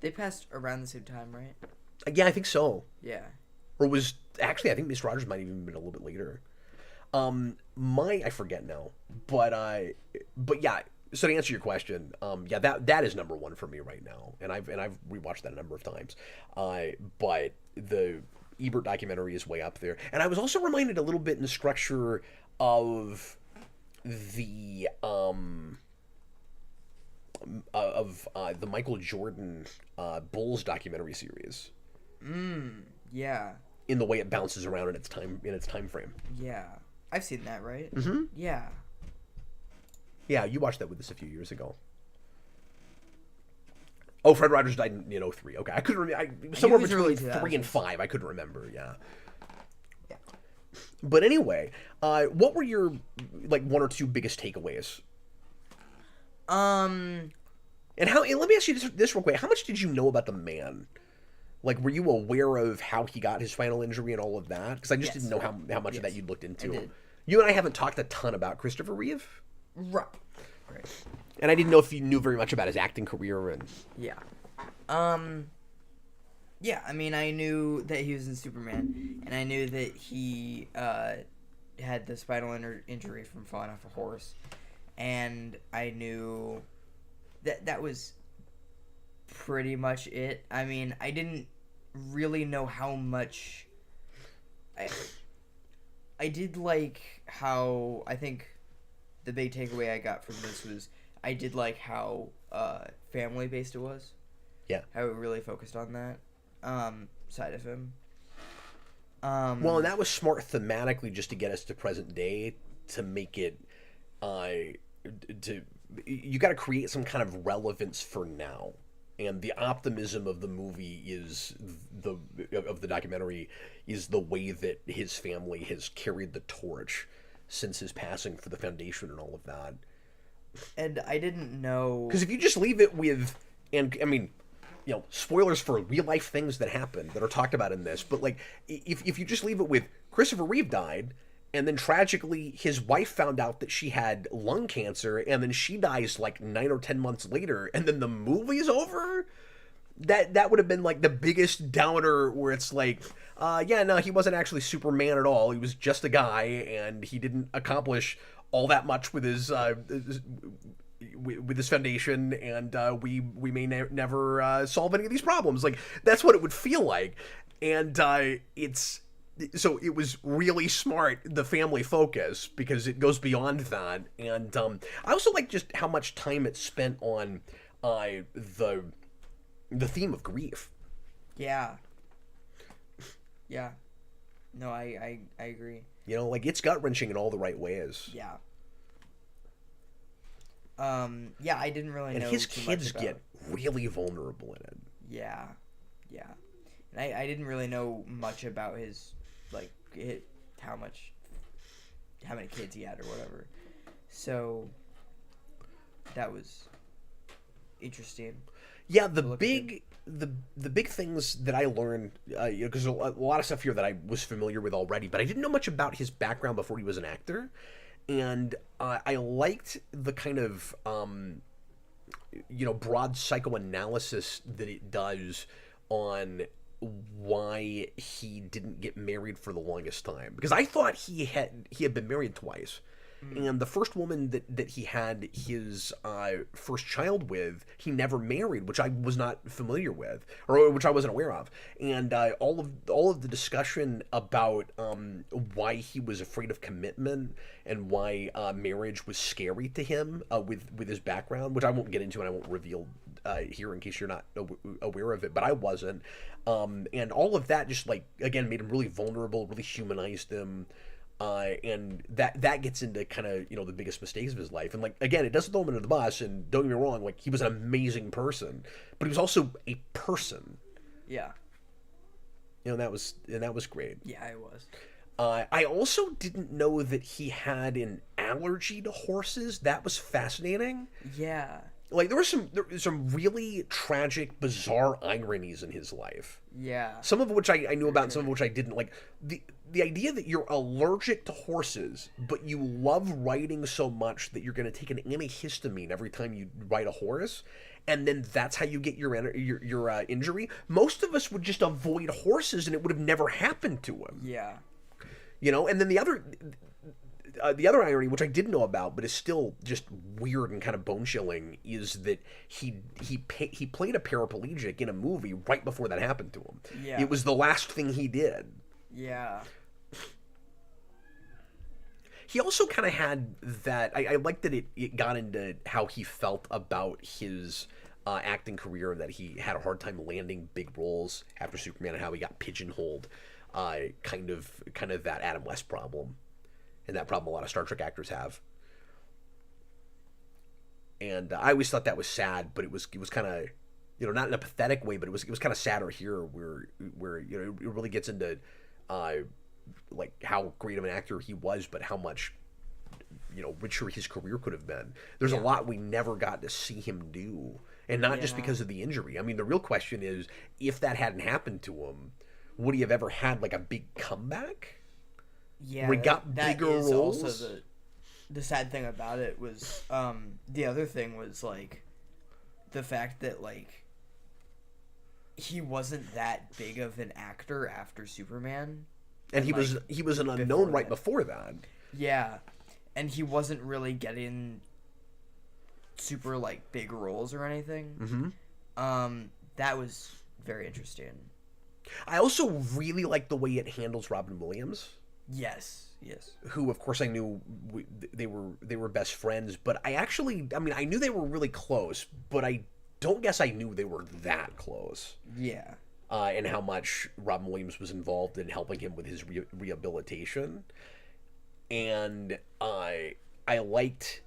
They passed around the same time, right? Yeah, I think so. Yeah. Or was actually, I think Mr. Rogers might have even been a little bit later. I forget now, but yeah. So to answer your question, yeah, that is number one for me right now, and I've rewatched that a number of times. But the Ebert documentary is way up there, and I was also reminded a little bit in the structure of the Michael Jordan Bulls documentary series. Yeah. In the way it bounces around in its time frame. Yeah. I've seen that, right? Mm-hmm. Yeah. Yeah, you watched that with us a few years ago. Oh, Fred Rogers died in 2003. Okay, I couldn't remember. Somewhere between 3 and 5, I couldn't remember. Yeah. Yeah. But anyway, what were your one or two biggest takeaways? And let me ask you this real quick. How much did you know about the man? Were you aware of how he got his spinal injury and all of that? Because I just didn't know how much of that you'd looked into. I did. You and I haven't talked a ton about Christopher Reeve. Right. And I didn't know if you knew very much about his acting career and... Yeah. Yeah, I mean, I knew that he was in Superman, and I knew that he had the spinal injury from falling off a horse, and I knew that was pretty much it. I mean, I didn't really know how much... I did like how... I think the big takeaway I got from this was I did like how family-based it was. Yeah. How it really focused on that side of him. Well, and that was smart thematically just to get us to present day, to make it... you got to create some kind of relevance for now. And the optimism of the movie of the documentary is the way that his family has carried the torch since his passing for the foundation and all of that. And I didn't know... Because if you just leave it with... And, I mean, spoilers for real-life things that happen that are talked about in this, but, if you just leave it with Christopher Reeve died, and then tragically his wife found out that she had lung cancer, and then she dies, 9 or 10 months later, and then the movie's over... That would have been the biggest downer, where it's he wasn't actually Superman at all. He was just a guy, and he didn't accomplish all that much with his foundation, and we may never solve any of these problems. That's what it would feel like, and so it was really smart, the family focus, because it goes beyond that. And I also like just how much time it spent on the theme of grief. Yeah. Yeah. No, I agree. You know, like, it's gut-wrenching in all the right ways. Yeah. Yeah, I didn't really know. And his too kids much about... get really vulnerable in it. Yeah. Yeah. And I didn't really know much about his, like, how many kids he had or whatever. So, that was interesting. Yeah, the big things that I learned, because a lot of stuff here that I was familiar with already, but I didn't know much about his background before he was an actor, and I liked the kind of broad psychoanalysis that it does on why he didn't get married for the longest time, because I thought he had been married twice. And the first woman that he had his first child with, he never married, which I was not familiar with, or which I wasn't aware of. And all of the discussion about why he was afraid of commitment and why marriage was scary to him with his background, which I won't get into and I won't reveal here in case you're not aware of it, but I wasn't. And all of that just, like, again, made him really vulnerable, really humanized him. And that gets into kind of, the biggest mistakes of his life. And, like, again, it doesn't throw him under the bus, and don't get me wrong, like, he was an amazing person, but he was also a person. Yeah. And that was great. Yeah, it was. I also didn't know that he had an allergy to horses. That was fascinating. Yeah. Like, there were some really tragic, bizarre ironies in his life. Yeah. Some of which I knew about, and some of which I didn't. Like, the idea that you're allergic to horses, but you love riding so much that you're going to take an antihistamine every time you ride a horse, and then that's how you get your injury. Most of us would just avoid horses, and it would have never happened to him. Yeah. And then the other irony, which I didn't know about, but is still just weird and kind of bone-chilling, is that he played a paraplegic in a movie right before that happened to him. Yeah. It was the last thing he did. Yeah. He also kind of had that... I like that it got into how he felt about his acting career, that he had a hard time landing big roles after Superman, and how he got pigeonholed. Kind of that Adam West problem. And that problem a lot of Star Trek actors have. And I always thought that was sad, but it was kind of, not in a pathetic way, but it was kind of sadder here, where it really gets into like how great of an actor he was, but how much richer his career could have been. There's a lot we never got to see him do, and not just because of the injury. I mean, the real question is, if that hadn't happened to him, would he have ever had, like, a big comeback? Yeah, where he got bigger roles. Also the sad thing about it was the other thing was, like, the fact that, like, he wasn't that big of an actor after Superman, and he was an unknown right before that. Yeah, and he wasn't really getting super, like, big roles or anything. Mm-hmm. That was very interesting. I also really like the way it handles Robin Williams. Yes. Who, of course, I knew they were best friends, but I knew they were really close, but I don't guess I knew they were that close. Yeah. And how much Robin Williams was involved in helping him with his rehabilitation. And I liked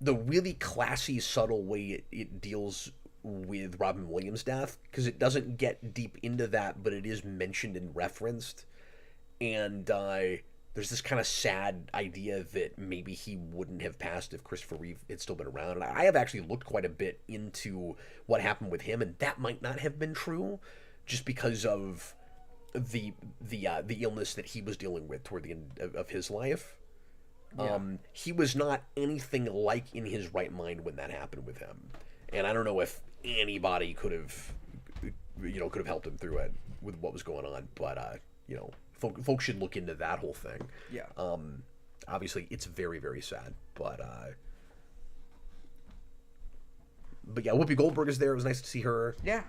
the really classy, subtle way it deals with Robin Williams' death, because it doesn't get deep into that, but it is mentioned and referenced. And there's this kind of sad idea that maybe he wouldn't have passed if Christopher Reeve had still been around. And I have actually looked quite a bit into what happened with him, and that might not have been true, just because of the illness that he was dealing with toward the end of his life. Yeah. He was not anything like in his right mind when that happened with him, and I don't know if anybody could have helped him through it with what was going on, but folks should look into that whole thing. Yeah. Obviously, it's very, very sad, but yeah, Whoopi Goldberg is there. It was nice to see her. Yeah.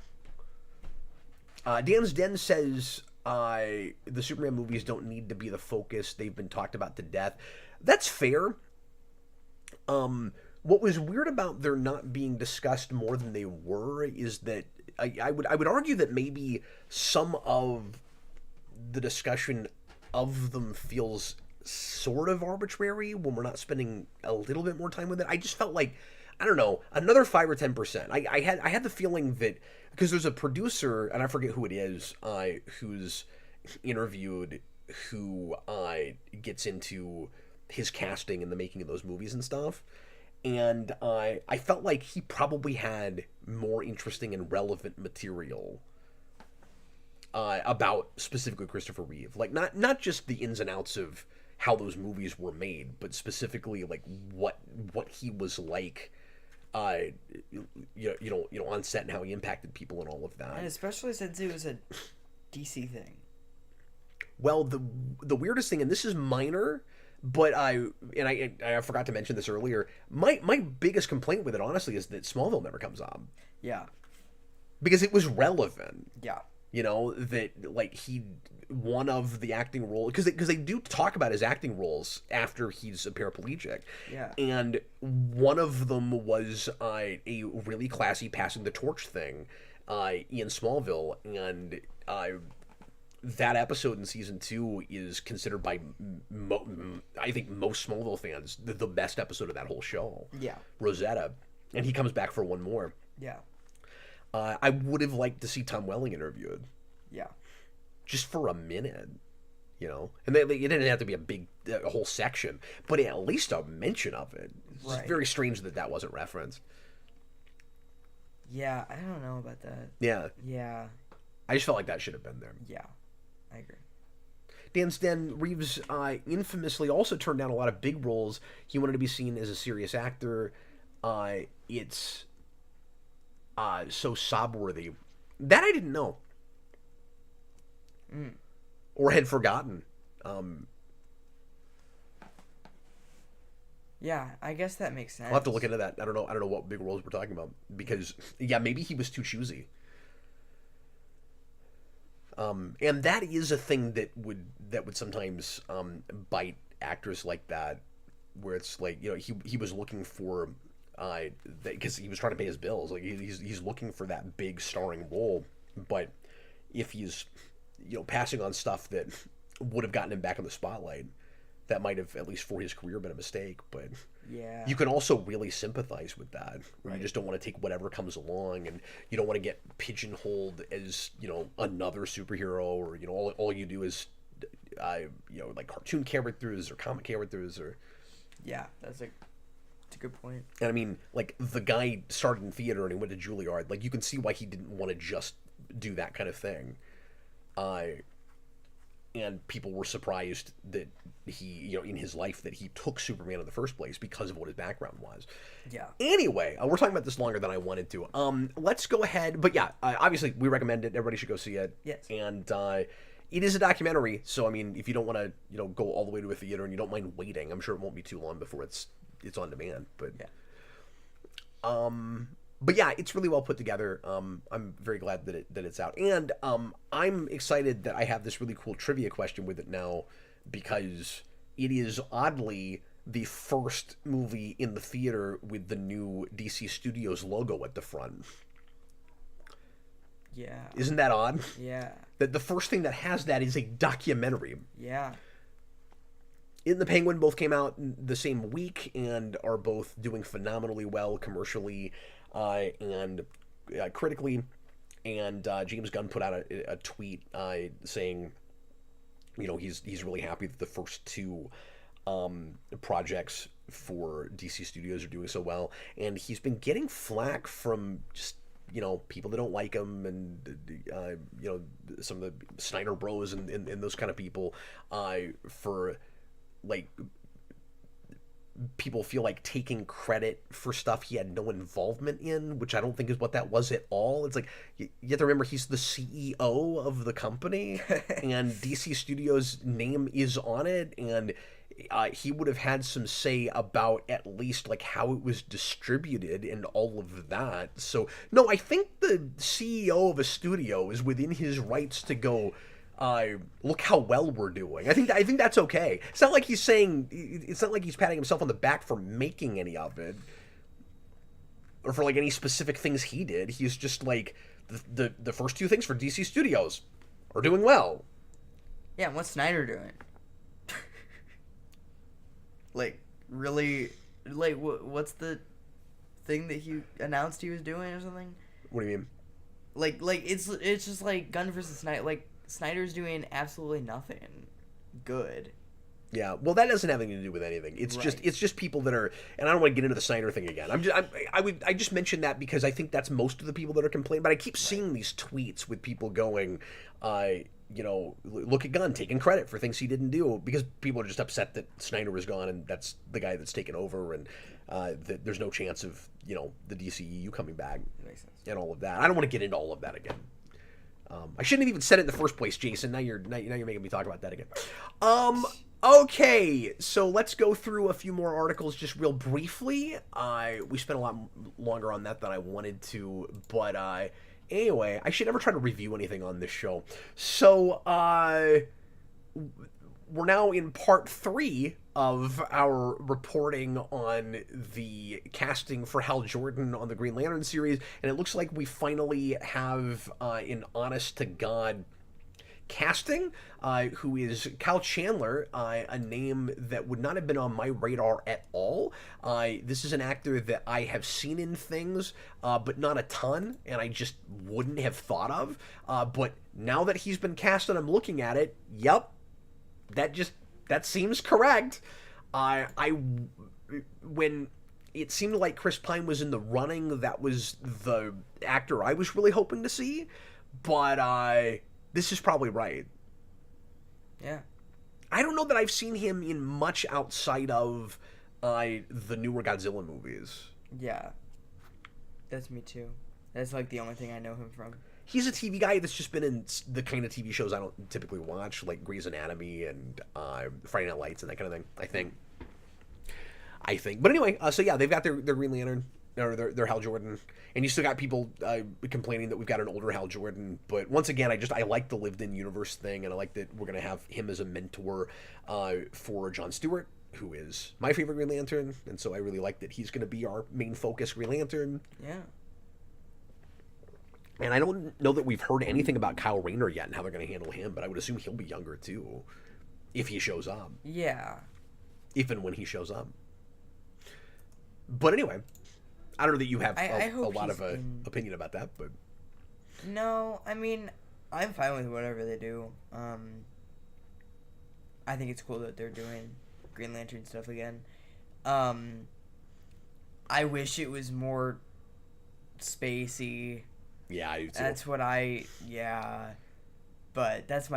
Dan's Den says the Superman movies don't need to be the focus. They've been talked about to death. That's fair. What was weird about there not being discussed more than they were is that I would argue that maybe some of the discussion of them feels sort of arbitrary when we're not spending a little bit more time with it. I just felt like, I don't know, another 5 or 10%. I had the feeling that because there's a producer, and I forget who it is, who's interviewed, who gets into his casting and the making of those movies and stuff. And I felt like he probably had more interesting and relevant material about specifically Christopher Reeve. Like, not just the ins and outs of how those movies were made, but specifically like what he was like, on set and how he impacted people and all of that. And especially since it was a DC thing. Well, the weirdest thing, and this is minor, but I forgot to mention this earlier. My biggest complaint with it, honestly, is that Smallville never comes up. Yeah. Because it was relevant. Yeah. That like one of the acting roles, because they do talk about his acting roles after he's a paraplegic. Yeah. And one of them was a really classy passing the torch thing in Smallville, and that episode in season 2 is considered by I think most Smallville fans the best episode of that whole show. Yeah. Rosetta, and he comes back for one more. Yeah. I would have liked to see Tom Welling interviewed. Yeah. Just for a minute, and it didn't have to be a whole section, but at least a mention of it. It's right. Very strange that wasn't referenced. Yeah, I don't know about that. Yeah. Yeah. I just felt like that should have been there. Yeah, I agree. Dan Reeves infamously also turned down a lot of big roles. He wanted to be seen as a serious actor. It's so sob-worthy. That I didn't know. Or had forgotten. Yeah, I guess that makes sense. I'll have to look into that. I don't know what big roles we're talking about, because maybe he was too choosy. And that is a thing that would sometimes bite actors like that, where it's like, he was looking for because he was trying to pay his bills. Like he's looking for that big starring role, but if he's passing on stuff that would have gotten him back in the spotlight, that might have, at least for his career, been a mistake. But yeah, you can also really sympathize with that, where right. You just don't want to take whatever comes along, and you don't want to get pigeonholed as another superhero, or all you do is like cartoon characters or comic characters, or that's a good point. And I mean, like, the guy started in theater and he went to Juilliard. Like, you can see why he didn't want to just do that kind of thing. And people were surprised that he, in his life, that he took Superman in the first place because of what his background was. Yeah. Anyway, we're talking about this longer than I wanted to. Let's go ahead. But yeah, obviously, we recommend it. Everybody should go see it. Yes. And it is a documentary, so I mean, if you don't want to, go all the way to a theater and you don't mind waiting, I'm sure it won't be too long before it's on demand. But yeah. But yeah, it's really well put together. I'm very glad that it's out, and I'm excited that I have this really cool trivia question with it now, because it is oddly the first movie in the theater with the new DC Studios logo at the front. Yeah. Isn't that odd? Yeah. That the first thing that has that is a documentary. Yeah. It and The Penguin both came out the same week and are both doing phenomenally well commercially and critically. And James Gunn put out a tweet saying, he's really happy that the first two projects for DC Studios are doing so well. And he's been getting flack from just people that don't like him, and some of the Snyder Bros and those kind of people for like people feel like taking credit for stuff he had no involvement in, which I don't think is what that was at all. It's like, you have to remember, he's the CEO of the company and DC Studios' name is on it, and he would have had some say about at least like how it was distributed and all of that. So no, I think the CEO of a studio is within his rights to go, look how well we're doing. I think that's okay. It's not like he's patting himself on the back for making any of it. or for like any specific things he did. He's just like the first two things for DC Studios are doing well. Yeah, and what's Snyder doing? Like, really, like, what's the thing that he announced he was doing or something? What do you mean? Like it's just like Gunn versus Snyder. Like, Snyder's doing absolutely nothing good. Yeah, well, that doesn't have anything to do with anything. It's just people that are, and I don't want to get into the Snyder thing again. I just mentioned that because I think that's most of the people that are complaining. But I keep seeing these tweets with people going, look at Gunn taking credit for things he didn't do, because people are just upset that Snyder was gone and that's the guy that's taken over, and that there's no chance of the DCEU coming back and all of that. I don't want to get into all of that again. I shouldn't have even said it in the first place, Jason. Now you're making me talk about that again. Okay, so let's go through a few more articles just real briefly. We spent a lot longer on that than I wanted to, but anyway, I should never try to review anything on this show. So we're now in part 3 of our reporting on the casting for Hal Jordan on the Green Lantern series, and it looks like we finally have an honest-to-God casting, who is Kyle Chandler, a name that would not have been on my radar at all. This is an actor that I have seen in things, but not a ton, and I just wouldn't have thought of. But now that he's been cast and I'm looking at it, yep, that seems correct. When it seemed like Chris Pine was in the running, that was the actor I was really hoping to see, but this is probably right. Yeah. I don't know that I've seen him in much outside of the newer Godzilla movies. Yeah. That's me too. That's like the only thing I know him from. He's a TV guy that's just been in the kind of TV shows I don't typically watch, like Grey's Anatomy and Friday Night Lights and that kind of thing, I think. But anyway, so yeah, they've got their Green Lantern, or their Hal Jordan, and you still got people complaining that we've got an older Hal Jordan. But once again, I like the lived-in universe thing, and I like that we're going to have him as a mentor for Jon Stewart, who is my favorite Green Lantern, and so I really like that he's going to be our main focus Green Lantern. Yeah. And I don't know that we've heard anything about Kyle Rayner yet and how they're going to handle him, but I would assume he'll be younger too, if he shows up. Yeah. If and when he shows up. But anyway, I don't know that you have a lot of opinion about that, but... No, I mean, I'm fine with whatever they do. I think it's cool that they're doing Green Lantern stuff again. I wish it was more spacey. Yeah, I do too. That's what but that's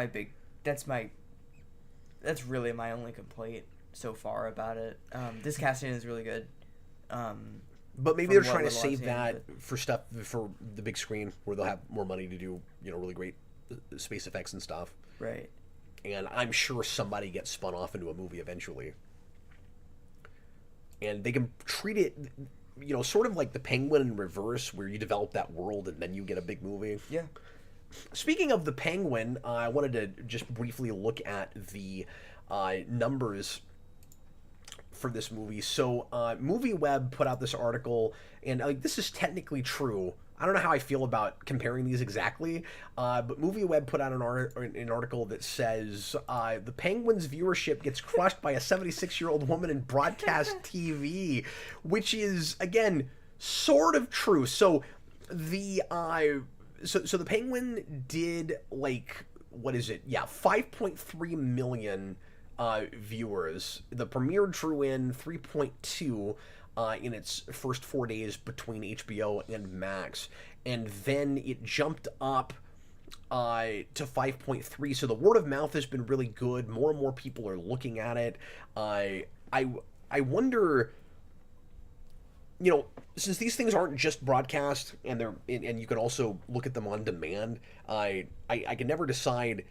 really my only complaint so far about it. This casting is really good. But maybe they're trying to save that for stuff for the big screen, where they'll have more money to do, really great space effects and stuff. Right. And I'm sure somebody gets spun off into a movie eventually. And they can treat it, sort of like the Penguin in reverse, where you develop that world and then you get a big movie. Yeah. Speaking of the Penguin, I wanted to just briefly look at the numbers for this movie. So MovieWeb put out this article, and this is technically true. I don't know how I feel about comparing these exactly, but MovieWeb put out an article that says the Penguin's viewership gets crushed by a 76-year-old woman in broadcast TV, which is, again, sort of true. So the the Penguin did, 5.3 million viewers. The premiere drew in 3.2 in its first 4 days between HBO and Max, and then it jumped up to 5.3. So the word of mouth has been really good. More and more people are looking at it. I wonder, since these things aren't just broadcast, and you can also look at them on demand, I can never decide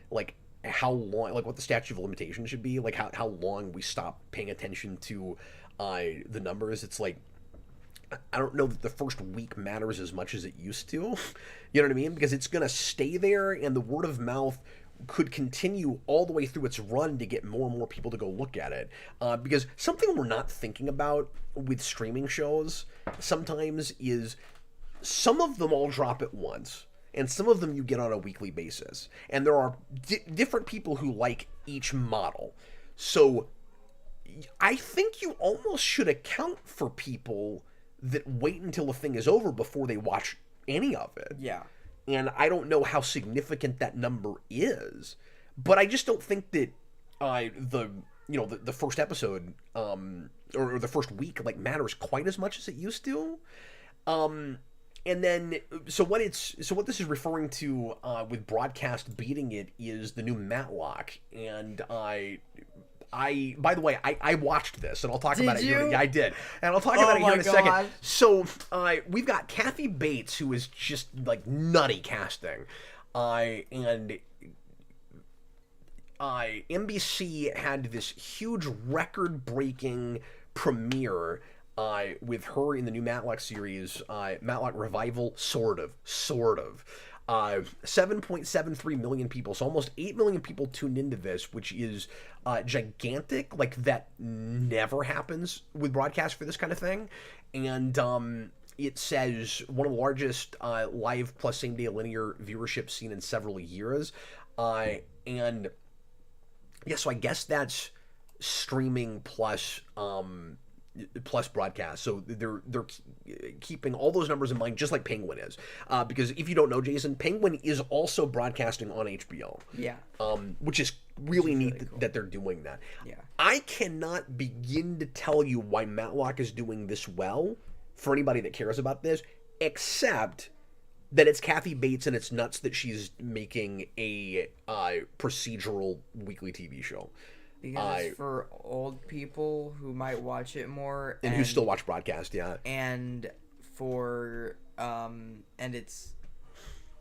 how long, what the statute of limitations should be, how long we stop paying attention to the numbers. It's I don't know that the first week matters as much as it used to. You know what I mean? Because it's going to stay there, and the word of mouth could continue all the way through its run to get more and more people to go look at it. Because something we're not thinking about with streaming shows sometimes is some of them all drop at once, and some of them you get on a weekly basis. And there are different people who like each model. So I think you almost should account for people that wait until a thing is over before they watch any of it. Yeah. And I don't know how significant that number is, but I just don't think that the first episode or the first week like matters quite as much as it used to. And then so what this is referring to with broadcast beating it is the new Matlock, and I by the way, I watched this, and I'll talk about it here. Yeah, I did. And I'll talk about it here in a second. So, we've got Kathy Bates, who is just, like, nutty casting. And NBC had this huge record-breaking premiere with her in the new Matlock series, Matlock Revival, sort of. 7.73 million people, so almost 8 million people tuned into this, which is gigantic. Like, that never happens with broadcast for this kind of thing. And it says one of the largest live plus same-day linear viewership seen in several years. And yeah, so I guess that's streaming plus broadcast. So they're keeping all those numbers in mind, just like Penguin is. Because if you don't know, Jason, Penguin is also broadcasting on HBO. Yeah. Which is really neat cool that they're doing that. Yeah. I cannot begin to tell you why Matlock is doing this well for anybody that cares about this, except that it's Kathy Bates and it's nuts that she's making a procedural weekly TV show. Because it's for old people who might watch it more. And who still watch broadcast, yeah. And for, and it's,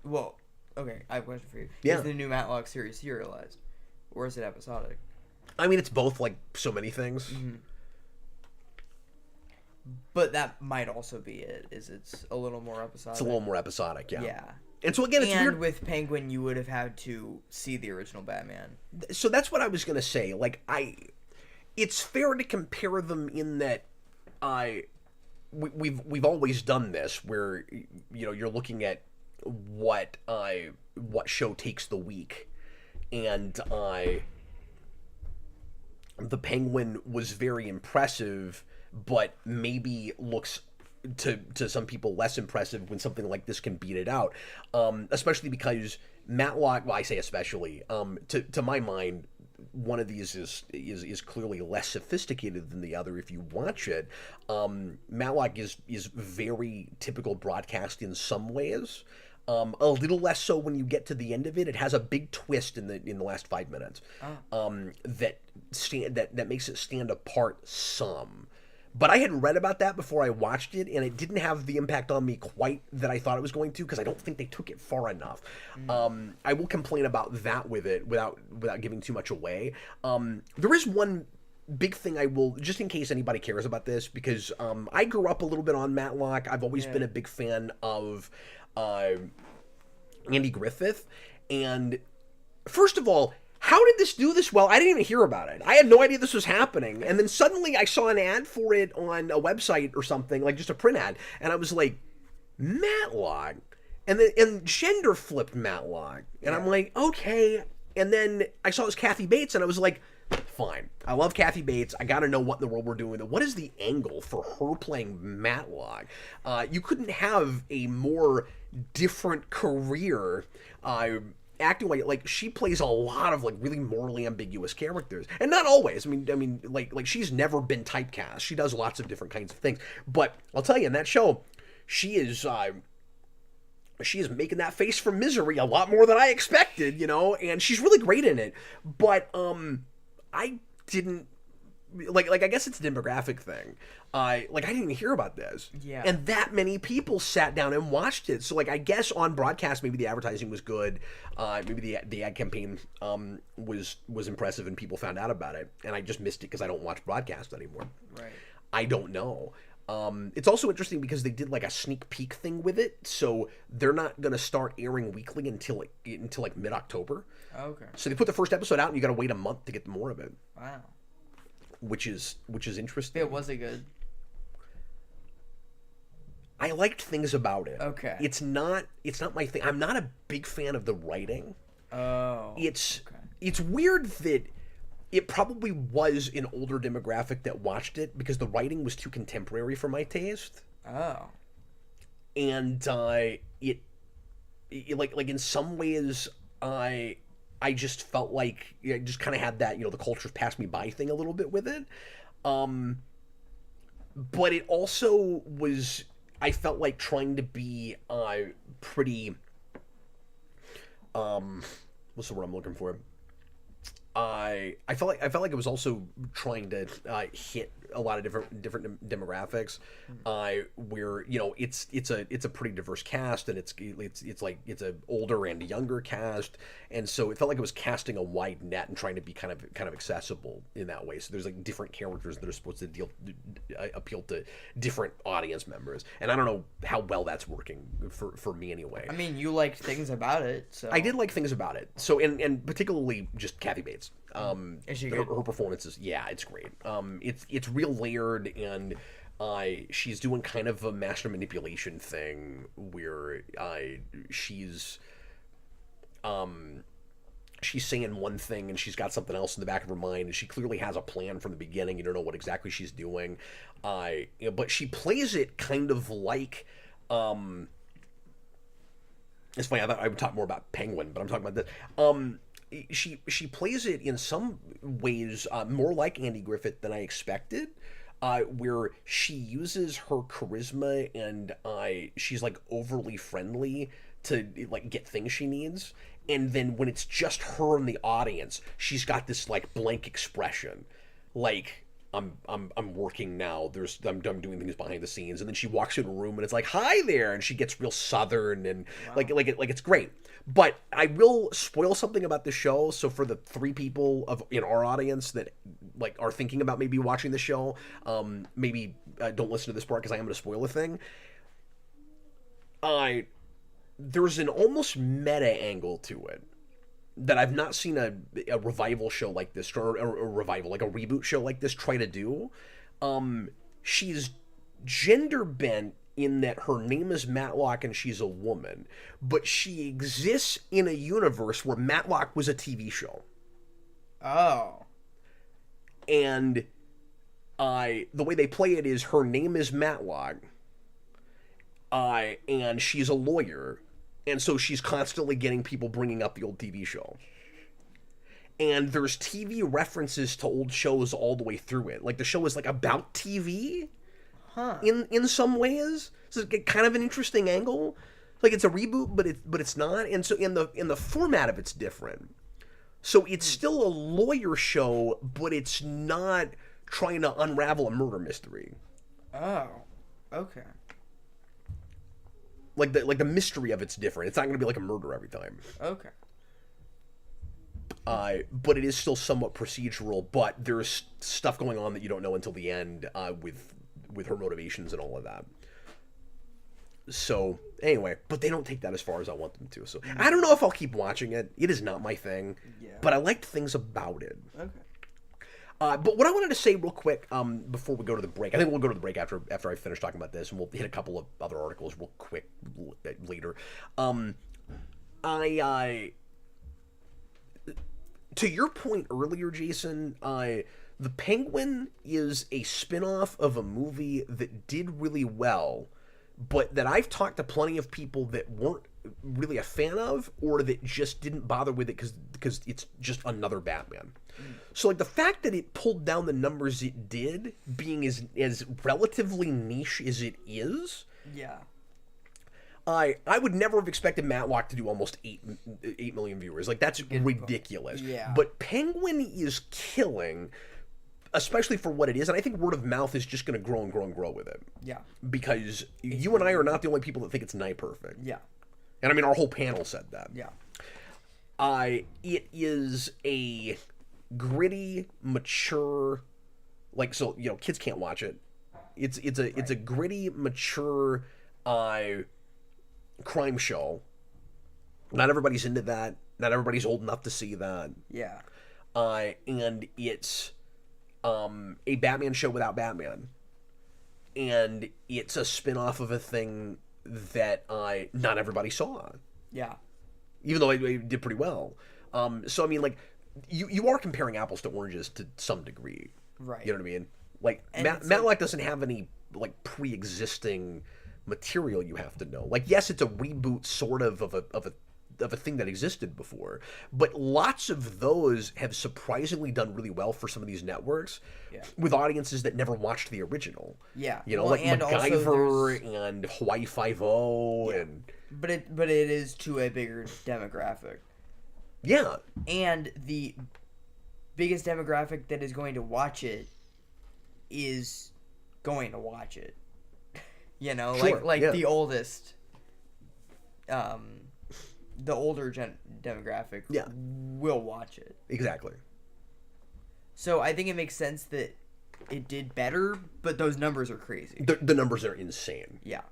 well, okay, I have a question for you. Yeah. Is the new Matlock series serialized? Or is it episodic? I mean, it's both, like, so many things. Mm-hmm. But that might also be it, is it's a little more episodic. It's a little more episodic, yeah. Yeah. And so again, it's and weird. With Penguin, you would have had to see the original Batman. So that's what I was gonna say. Like, it's fair to compare them in that, we've always done this, where you're looking at what show takes the week, and the Penguin was very impressive, but maybe looks to some people less impressive when something like this can beat it out, especially because Matlock, well, I say especially, to my mind, one of these is clearly less sophisticated than the other if you watch it. Matlock is very typical broadcast in some ways, a little less so when you get to the end of it. It has a big twist in the last 5 minutes that makes it stand apart some. But I had read about that before I watched it, and it didn't have the impact on me quite that I thought it was going to, because I don't think they took it far enough. I will complain about that with it without giving too much away. There is one big thing I will, just in case anybody cares about this, because I grew up a little bit on Matlock. I've always been a big fan of Andy Griffith. And first of all, how did this do this well? I didn't even hear about it. I had no idea this was happening. And then suddenly I saw an ad for it on a website or something, like just a print ad. And I was like, Matlock? And gender flipped Matlock. And I'm like, okay. And then I saw it was Kathy Bates, and I was like, fine. I love Kathy Bates. I got to know what in the world we're doing with it. What is the angle for her playing Matlock? You couldn't have a more different career acting like she plays a lot of like really morally ambiguous characters, and not always. I mean, like she's never been typecast. She does lots of different kinds of things. But I'll tell you, in that show, she is making that face from Misery a lot more than I expected, and she's really great in it. But I didn't like I guess it's a demographic thing. I didn't even hear about this. Yeah. And that many people sat down and watched it. So like I guess on broadcast maybe the advertising was good. Maybe the ad campaign was impressive and people found out about it. And I just missed it because I don't watch broadcast anymore. Right. I don't know. It's also interesting because they did like a sneak peek thing with it, so they're not gonna start airing weekly until like mid-October. Okay. So they put the first episode out, and you got to wait a month to get more of it. Wow. Which is interesting. Yeah, was it good? I liked things about it. Okay. It's not my thing. I'm not a big fan of the writing. Oh. It's weird that it probably was an older demographic that watched it because the writing was too contemporary for my taste. Oh. And it like in some ways I just felt like I just kind of had that, the culture's passed me by thing a little bit with it. But it also was, I felt like trying to be pretty what's the word I'm looking for? I felt like it was also trying to hit a lot of different demographics, where it's a pretty diverse cast, and it's a older and younger cast, and so it felt like it was casting a wide net and trying to be kind of accessible in that way. So there's like different characters that are supposed to appeal to different audience members, and I don't know how well that's working for me anyway. I mean, you liked things about it, so I did like things about it. So and particularly just Kathy Bates. Is she good? Her performances, yeah, it's great. It's real layered, and she's doing kind of a master manipulation thing where she's saying one thing and she's got something else in the back of her mind, and she clearly has a plan from the beginning. You don't know what exactly she's doing, but she plays it kind of like it's funny. I thought I would talk more about Penguin, but I'm talking about this. She plays it in some ways more like Andy Griffith than I expected, where she uses her charisma and she's like overly friendly to like get things she needs, and then when it's just her and the audience, she's got this like blank expression, like I'm working now. I'm doing things behind the scenes, and then she walks in a room and it's like, hi there, and she gets real southern and wow. like it's great. But I will spoil something about the show. So for the 3 people in our audience that like are thinking about maybe watching the show, maybe don't listen to this part because I am going to spoil a thing. There's an almost meta angle to it that I've not seen a revival show like this, or a revival, like a reboot show like this, try to do. She's gender bent in that her name is Matlock and she's a woman, but she exists in a universe where Matlock was a TV show. Oh. And the way they play it is her name is Matlock, and she's a lawyer, and so she's constantly getting people bringing up the old TV show. And there's TV references to old shows all the way through it. Like, the show is, like, about TV in some ways. So it's kind of an interesting angle. Like, it's a reboot, but it's not. And so in the format of it's different. So it's still a lawyer show, but it's not trying to unravel a murder mystery. Oh, okay. Like the mystery of it's different. It's not going to be like a murder every time. Okay. But it is still somewhat procedural. But there's stuff going on that you don't know until the end with her motivations and all of that. So anyway, but they don't take that as far as I want them to. So I don't know if I'll keep watching it. It is not my thing. Yeah. But I liked things about it. Okay. But what I wanted to say real quick before we go to the break, I think we'll go to the break after I finish talking about this, and we'll hit a couple of other articles real quick later. To your point earlier, Jason, The Penguin is a spin-off of a movie that did really well, but that I've talked to plenty of people that weren't really a fan of, or that just didn't bother with it because it's just another Batman. So, like, the fact that it pulled down the numbers it did, being as relatively niche as it is, yeah, I would never have expected Matlock to do almost 8 million viewers. Like, that's ridiculous. Yeah. But Penguin is killing, especially for what it is, and I think word of mouth is just going to grow and grow and grow with it. Yeah. Because you and I are not the only people that think it's nigh perfect. Yeah. And I mean, our whole panel said that. Yeah. It is a gritty, mature, like, so, kids can't watch it. It's a gritty, mature crime show. Not everybody's into that. Not everybody's old enough to see that. Yeah. And it's a Batman show without Batman. And it's a spin-off of a thing that not everybody saw. Yeah. Even though it did pretty well. So, I mean, like, you are comparing apples to oranges to some degree. Right. You know what I mean? Like, Matlock doesn't have any, like, pre-existing material you have to know. Like, yes, it's a reboot sort of a thing that existed before, but lots of those have surprisingly done really well for some of these networks with audiences that never watched the original. Yeah. You know, like MacGyver and Hawaii Five-0 and... But it is to a bigger demographic. Yeah. And the biggest demographic that is going to watch it is going to watch it. You know, sure. like the oldest, the older demographic will watch it. Exactly. So I think it makes sense that it did better, but those numbers are crazy. The numbers are insane. Yeah.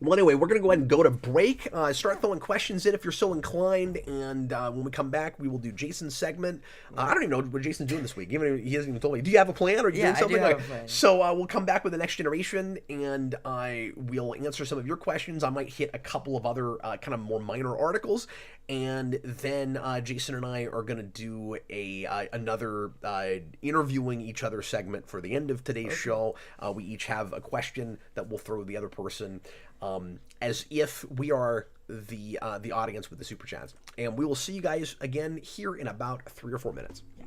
Well, anyway, we're going to go ahead and go to break. Start throwing questions in if you're so inclined. And when we come back, we will do Jason's segment. I don't even know what Jason's doing this week. He hasn't even told me. Do you have a plan? Or are you doing something? I do have a plan. So we'll come back with the Next Generation, and I will answer some of your questions. I might hit a couple of other kind of more minor articles. And then Jason and I are going to do another interviewing each other segment for the end of today's show. We each have a question that we'll throw to the other person. As if we are the audience with the super chats. And we will see you guys again here in about 3 or 4 minutes. Yeah.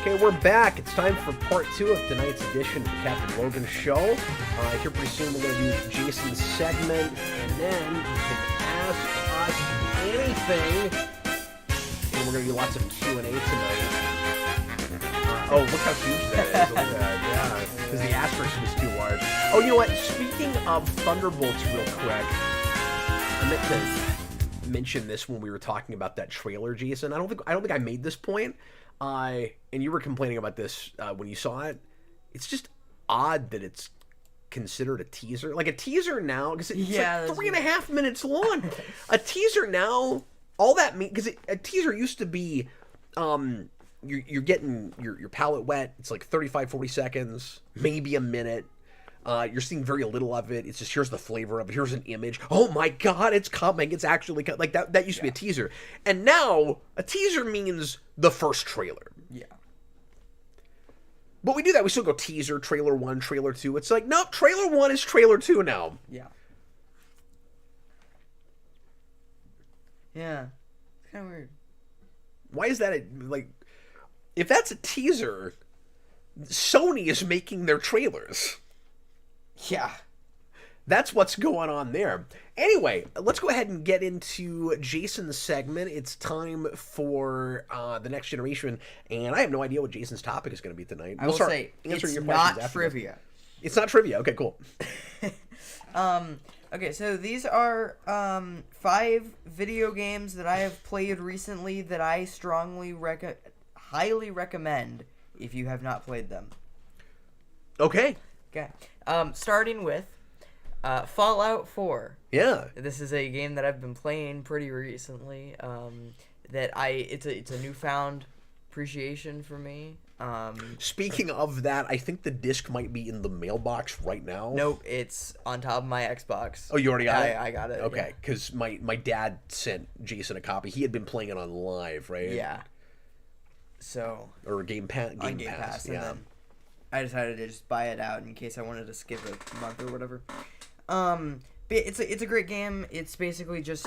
Okay, we're back. It's time for part 2 of tonight's edition of the Captain Logan Show. Here pretty soon we're going to do Jason's segment, and then you can ask us anything. And we're going to do lots of Q&A tonight. Oh, look how huge that is. Look at that. Yeah, because the asterisk was too large. Oh, you know what? Speaking of Thunderbolts real quick, I meant to mention this when we were talking about that trailer, Jason. I don't think I made this point. And you were complaining about this when you saw it. It's just odd that it's considered a teaser. Like a teaser now, because it's like 3.5 minutes long. A teaser now, all that means, because a teaser used to be, you're getting your palate wet. It's like 35, 40 seconds, maybe a minute. You're seeing very little of it. It's just, here's the flavor of it. Here's an image. Oh my God, it's coming. It's actually coming. Like that used to be a teaser. And now a teaser means the first trailer. Yeah. But we do that. We still go teaser, trailer 1, trailer 2. It's like, no, trailer 1 is trailer 2 now. Yeah. Yeah. It's kind of weird. Why is that like, if that's a teaser, Sony is making their trailers. Yeah. That's what's going on there. Anyway, let's go ahead and get into Jason's segment. It's time for the next generation, and I have no idea what Jason's topic is going to be tonight. I will say, it's not trivia. It's not trivia. Okay, cool. Okay, so these are 5 video games that I have played recently that I highly recommend if you have not played them. Okay. Okay. Starting with Fallout 4. Yeah. This is a game that I've been playing pretty recently. It's a newfound appreciation for me. Speaking of that, I think the disc might be in the mailbox right now. Nope, it's on top of my Xbox. Oh, you already got it? I got it. Okay, because my dad sent Jason a copy. He had been playing it on Live, right? Yeah. So. Or Game Pass. On Game Pass, yeah. And then I decided to just buy it out in case I wanted to skip a month or whatever. But it's a great game. It's basically just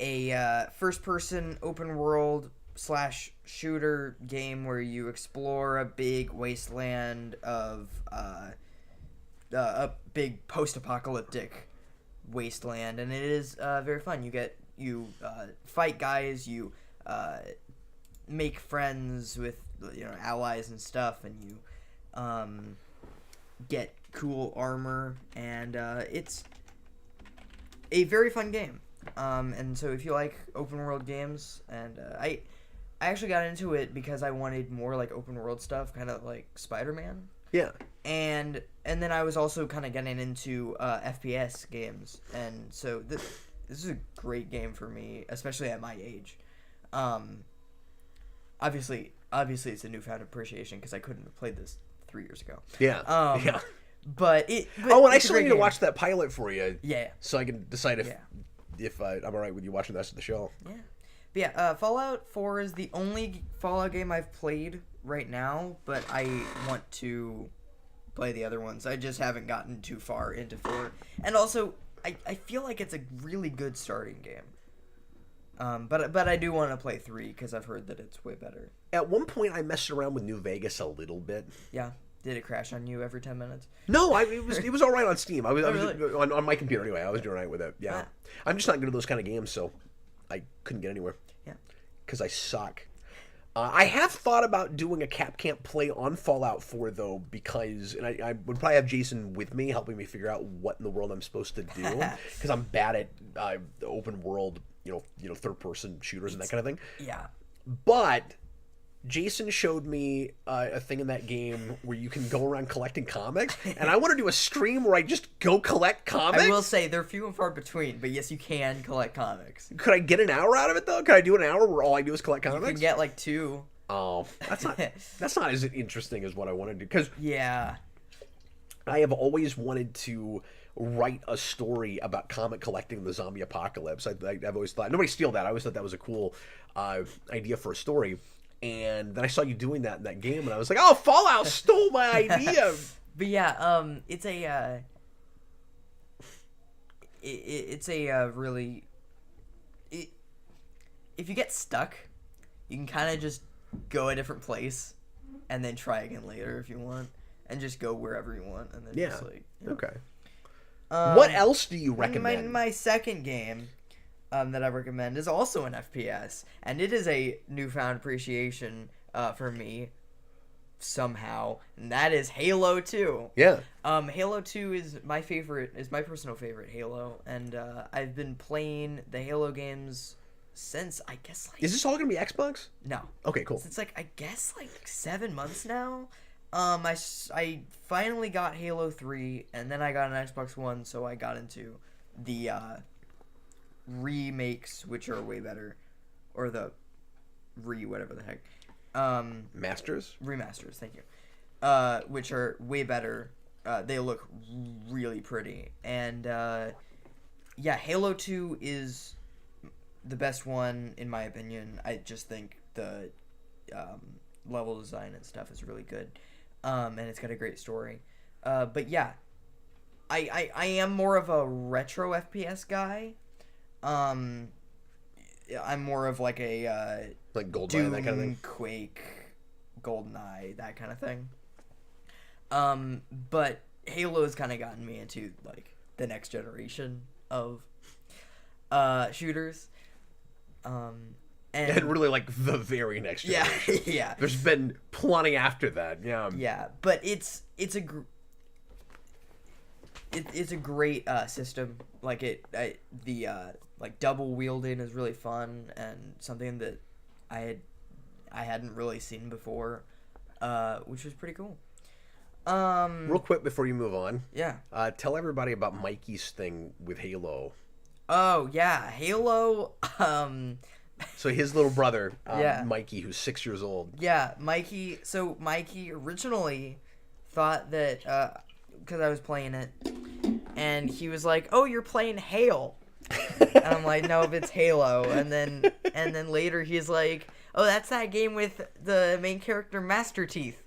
a first-person open world / shooter game where you explore a big wasteland of a big post-apocalyptic wasteland, and it is very fun. You fight guys, you make friends with allies and stuff, and you get cool armor, and it's a very fun game. And so if you like open world games, and I actually got into it because I wanted more like open world stuff, kind of like Spider-Man. Yeah. And then I was also kind of getting into FPS games, and so this is a great game for me, especially at my age. Obviously it's a newfound appreciation because I couldn't have played this 3 years ago. Yeah. Yeah. But and I still need to watch that pilot for you. Yeah. So I can decide if I'm all right with you watching the rest of the show. Yeah. But yeah, Fallout 4 is the only Fallout game I've played right now, but I want to play the other ones. I just haven't gotten too far into 4. And also, I feel like it's a really good starting game. But I do want to play 3 because I've heard that it's way better. At one point, I messed around with New Vegas a little bit. Yeah. Did it crash on you every 10 minutes? No, it was all right on Steam. I was really? on my computer anyway. I was doing all right with it. Yeah. I'm just not good at those kind of games, so I couldn't get anywhere. Yeah. Because I suck. I have thought about doing a Cap Camp play on Fallout 4, though, because and I would probably have Jason with me, helping me figure out what in the world I'm supposed to do, because I'm bad at the open world, third-person shooters and that kind of thing. Yeah. But Jason showed me a thing in that game where you can go around collecting comics, and I want to do a stream where I just go collect comics. I will say they're few and far between, but yes, you can collect comics. Could I get an hour out of it though? Could I do an hour where all I do is collect comics? You can get like 2. Oh, that's not as interesting as what I want to do. Because yeah, I have always wanted to write a story about comic collecting in the zombie apocalypse. I've always thought nobody steal that. I always thought that was a cool idea for a story. And then I saw you doing that in that game, and I was like, "Oh, Fallout stole my idea." But yeah, it's a really if you get stuck, you can kind of just go a different place and then try again later if you want, and just go wherever you want, and then just like okay. What else do you recommend? My second game that I recommend is also an FPS, and it is a newfound appreciation for me somehow, and that is Halo 2. Yeah. Halo 2 is my personal favorite Halo, and I've been playing the Halo games since, I guess, like... Is this all gonna be Xbox? No. Okay, cool. Since, like, I guess, like, 7 months now. I finally got Halo 3, and then I got an Xbox One, so I got into the remakes, which are way better, or the whatever the heck. Remasters, thank you. Which are way better. They look really pretty, and yeah, Halo 2 is the best one in my opinion. I just think the level design and stuff is really good, and it's got a great story. But yeah, I am more of a retro FPS guy. I'm more of like a like GoldenEye, Doom, that kind of thing. Quake, GoldenEye, that kind of thing. But Halo has kind of gotten me into like the next generation of shooters. And really like the very next generation. Yeah. There's been plenty after that. Yeah. Yeah, but it's a great system. Like the like double wielding is really fun and something that I hadn't really seen before, which was pretty cool. Real quick before you move on. Yeah. Tell everybody about Mikey's thing with Halo. Oh yeah, Halo. So his little brother, yeah. Mikey, who's 6 years old. Yeah, Mikey. So Mikey originally thought that because I was playing it, and he was like, "Oh, you're playing Halo," and I'm like, "No, it's Halo." And then later he's like, "Oh, that's that game with the main character Master Teeth."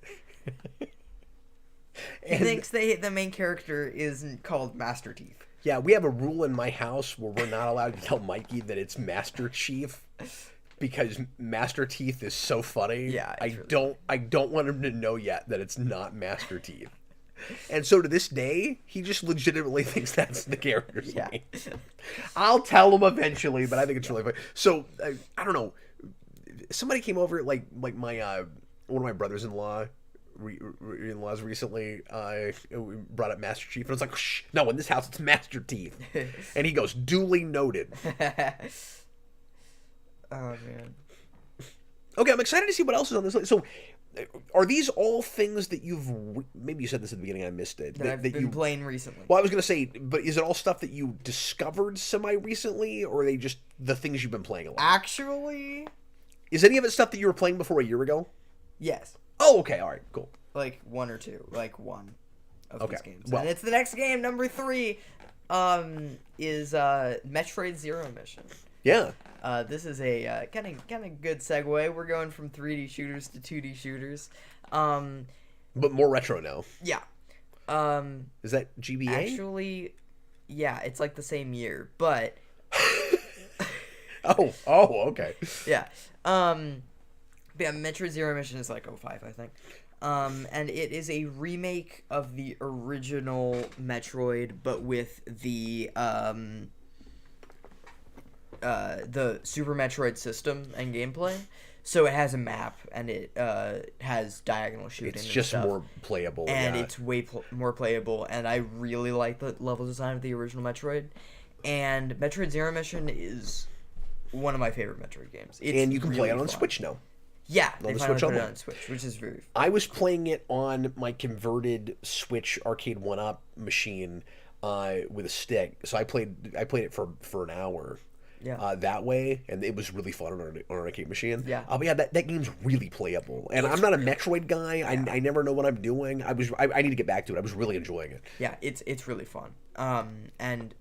He thinks the main character isn't called Master Teeth. Yeah, we have a rule in my house where we're not allowed to tell Mikey that it's Master Chief because Master Teeth is so funny. Yeah, I don't want him to know yet that it's not Master Teeth. And so to this day, he just legitimately thinks that's the character's name. I'll tell him eventually, but I think it's really funny. So I don't know. Somebody came over, like my one of my brothers-in-law. In-laws recently brought up Master Chief, and I was like, shh, no, in this house it's Master Teeth. And he goes, duly noted. Oh man. Okay, I'm excited to see what else is on this list. So are these all things that maybe you said this at the beginning, I missed it, that I've been playing recently? Well, I was gonna say, but is it all stuff that you discovered semi-recently, or are they just the things you've been playing a lot? Actually, is any of it stuff that you were playing before a year ago? Yes. Oh, okay, all right, cool. Like one or two, like one of these games. Well, and it's the next game, number 3, is Metroid Zero Mission. Yeah. This is a kind of good segue. We're going from 3D shooters to 2D shooters. But more retro now. Yeah. Is that GBA? Actually, yeah, it's like the same year, but. Oh, okay. Yeah. Yeah, Metroid Zero Mission is like 05, I think. And it is a remake of the original Metroid, but with the Super Metroid system and gameplay. So it has a map, and it has diagonal shooting. It's just more playable. And it's way more playable, and I really like the level design of the original Metroid. And Metroid Zero Mission is one of my favorite Metroid games. And you can play it on Switch now. Yeah, they finally put it Online. on Switch, which is very fun. I was playing it on my converted Switch Arcade 1-Up machine with a stick. So I played it for an hour. Yeah. That way, and it was really fun on an arcade machine. Yeah. But yeah, that game's really playable. And I'm not a Metroid guy. Yeah. I never know what I'm doing. I need to get back to it. I was really enjoying it. Yeah, it's really fun. And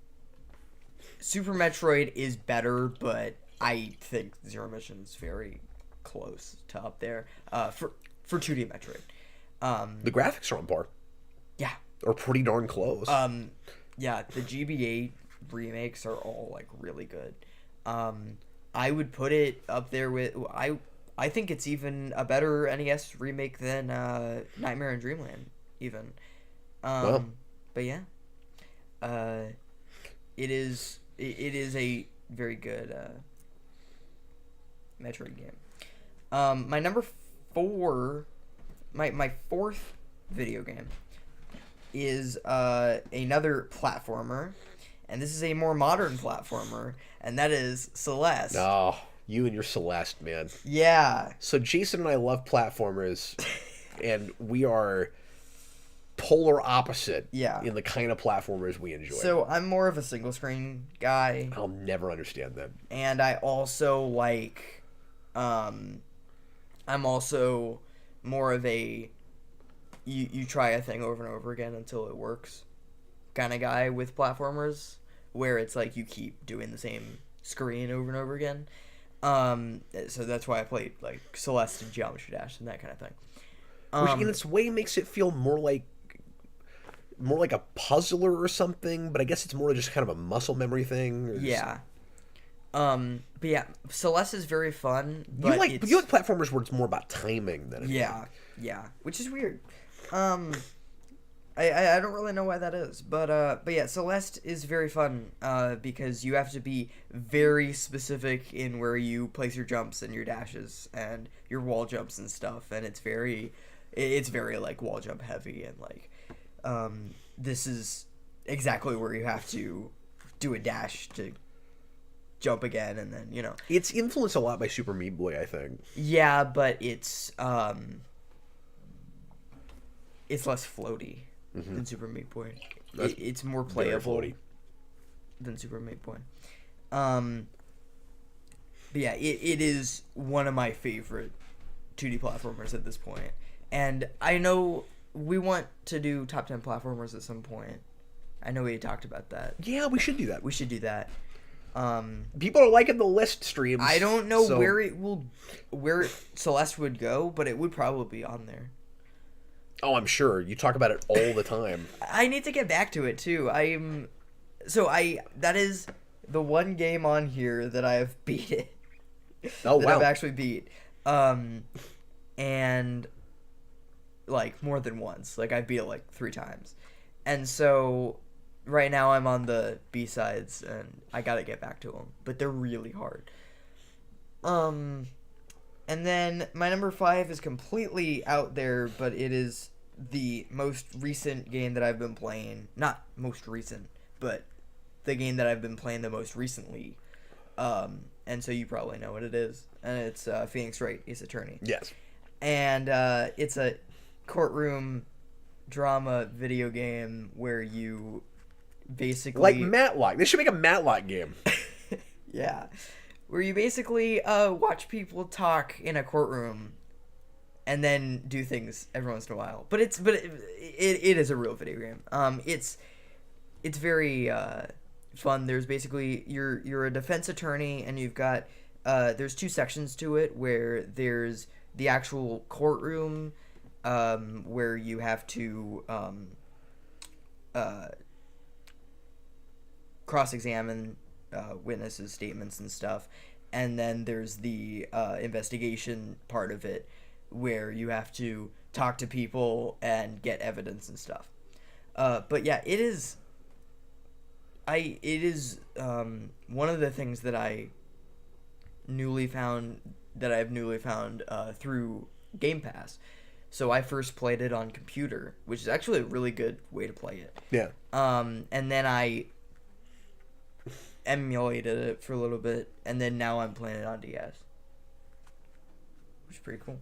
Super Metroid is better, but I think Zero Mission is very close to up there for 2D Metroid. The graphics are on par. Yeah. Or pretty darn close. Yeah, the GBA remakes are all like really good. I would put it up there with I I think it's even a better NES remake than Nightmare in Dreamland, even. Well. But yeah, it is a very good Metroid game. My number 4, my fourth video game is another platformer, and this is a more modern platformer, and that is Celeste. Oh, you and your Celeste, man. Yeah. So Jason and I love platformers, and we are polar opposite in the kind of platformers we enjoy. So I'm more of a single screen guy. I'll never understand that. And I also like, I'm also more of a you try a thing over and over again until it works kind of guy with platformers, where it's like you keep doing the same screen over and over again. So that's why I played like Celeste and Geometry Dash and that kind of thing. Which in its way makes it feel more like a puzzler or something, but I guess it's more just kind of a muscle memory thing. Yeah. But yeah, Celeste is very fun. But you like platformers where it's more about timing than anything. Yeah, which is weird. I don't really know why that is, but yeah, Celeste is very fun because you have to be very specific in where you place your jumps and your dashes and your wall jumps and stuff, and it's very like wall jump heavy, and like this is exactly where you have to do a dash to jump again, and then it's influenced a lot by Super Meat Boy, I think. Yeah, but it's less floaty than Super Meat Boy. It's more playable than Super Meat Boy. But yeah, it is one of my favorite 2D platformers at this point. And I know we want to do top 10 platformers at some point. I know we had talked about that. Yeah, we should do that. We should do that. People are liking the list streams. I don't know where Celeste would go, but it would probably be on there. Oh, I'm sure. You talk about it all the time. I need to get back to it too. That is the one game on here that I have beat. Oh, wow. I've actually beat. And like more than once. Like I beat it like 3 times. And so right now I'm on the B-sides and I got to get back to them, but they're really hard. And then my number 5 is completely out there, but it is the most recent game that I've been playing. Not most recent, but the game that I've been playing the most recently. And so you probably know what it is. And it's Phoenix Wright Ace Attorney. Yes. And it's a courtroom drama video game where you basically... Like Matlock. They should make a Matlock game. Yeah. Where you basically watch people talk in a courtroom and then do things every once in a while. But it is a real video game. It's very fun. There's basically you're a defense attorney, and you've got there's 2 sections to it, where there's the actual courtroom where you have to cross-examine witnesses' statements and stuff, and then there's the investigation part of it, where you have to talk to people and get evidence and stuff. But yeah, it is one of the things that I've newly found through Game Pass. So I first played it on computer, which is actually a really good way to play it. Yeah. And then I emulated it for a little bit, and then now I'm playing it on DS, which is pretty cool.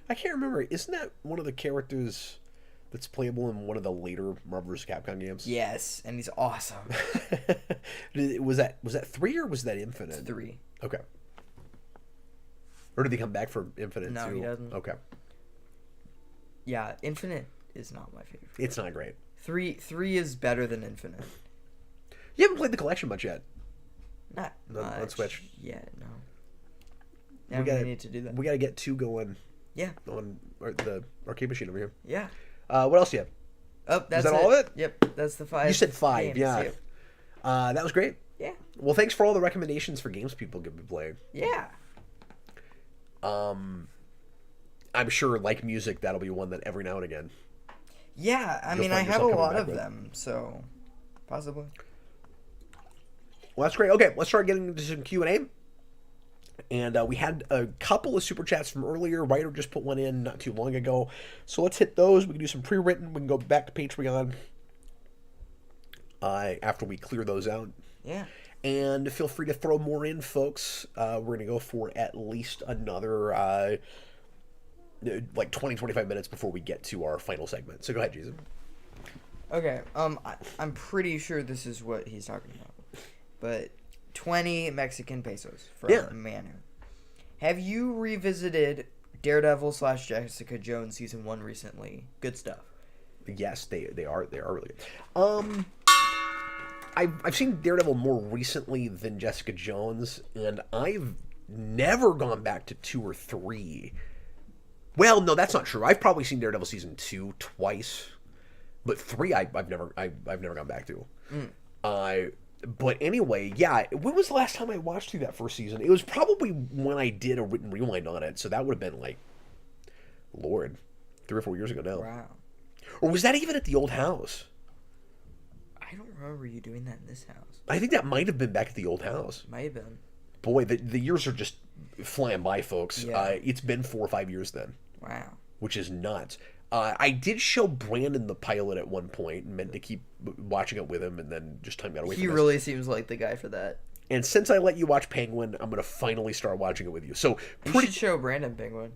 I can't remember. Isn't that one of the characters that's playable in one of the later Marvel vs. Capcom games? Yes, and he's awesome. Was that 3 or was that Infinite? 3. Okay. Or did he come back for Infinite No, too? he doesn't. Okay. Yeah, Infinite is not my favorite. It's not great. 3 is better than Infinite. You haven't played the collection much yet. Not much. On Switch. Yeah, no. Now we need to do that. We got to get 2 going. Yeah. On the arcade machine over here. Yeah. What else do you have? Oh, that's Is that all of it? Yep, that's the 5. You said 5, games. yeah. Yep. That was great. Yeah. Well, thanks for all the recommendations for games people could be playing. Yeah. I'm sure, like music, that'll be one that every now and again. Yeah, I mean, I have a lot of them, so possibly. Well, that's great. Okay, let's start getting into some Q&A. And we had a couple of super chats from earlier. Ryder just put one in not too long ago. So let's hit those. We can do some pre-written. We can go back to Patreon after we clear those out. Yeah. And feel free to throw more in, folks. We're going to go for at least another like 20-25 minutes before we get to our final segment. So go ahead, Jason. Okay. I'm pretty sure this is what he's talking about. But 20 Mexican pesos from Manu. Have you revisited Daredevil / Jessica Jones season 1 recently? Good stuff. Yes, they are really good. I've seen Daredevil more recently than Jessica Jones, and I've never gone back to 2 or 3. Well, no, that's not true. I've probably seen Daredevil season 2 twice, but 3 I've never gone back to. But anyway, yeah. When was the last time I watched through that first season? It was probably when I did a written rewind on it, so that would have been like, Lord, 3 or 4 years ago now. Wow. Or was that even at the old house? I don't remember you doing that in this house. I think that might have been back at the old house. Might have been. Boy, the years are just flying by, folks. Yeah. It's been 4 or 5 years then. Wow. Which is nuts. I did show Brandon the pilot at one point and meant to keep watching it with him, and then just time got away from us. He really seems like the guy for that. And since I let you watch Penguin, I'm going to finally start watching it with you. So You should show Brandon Penguin.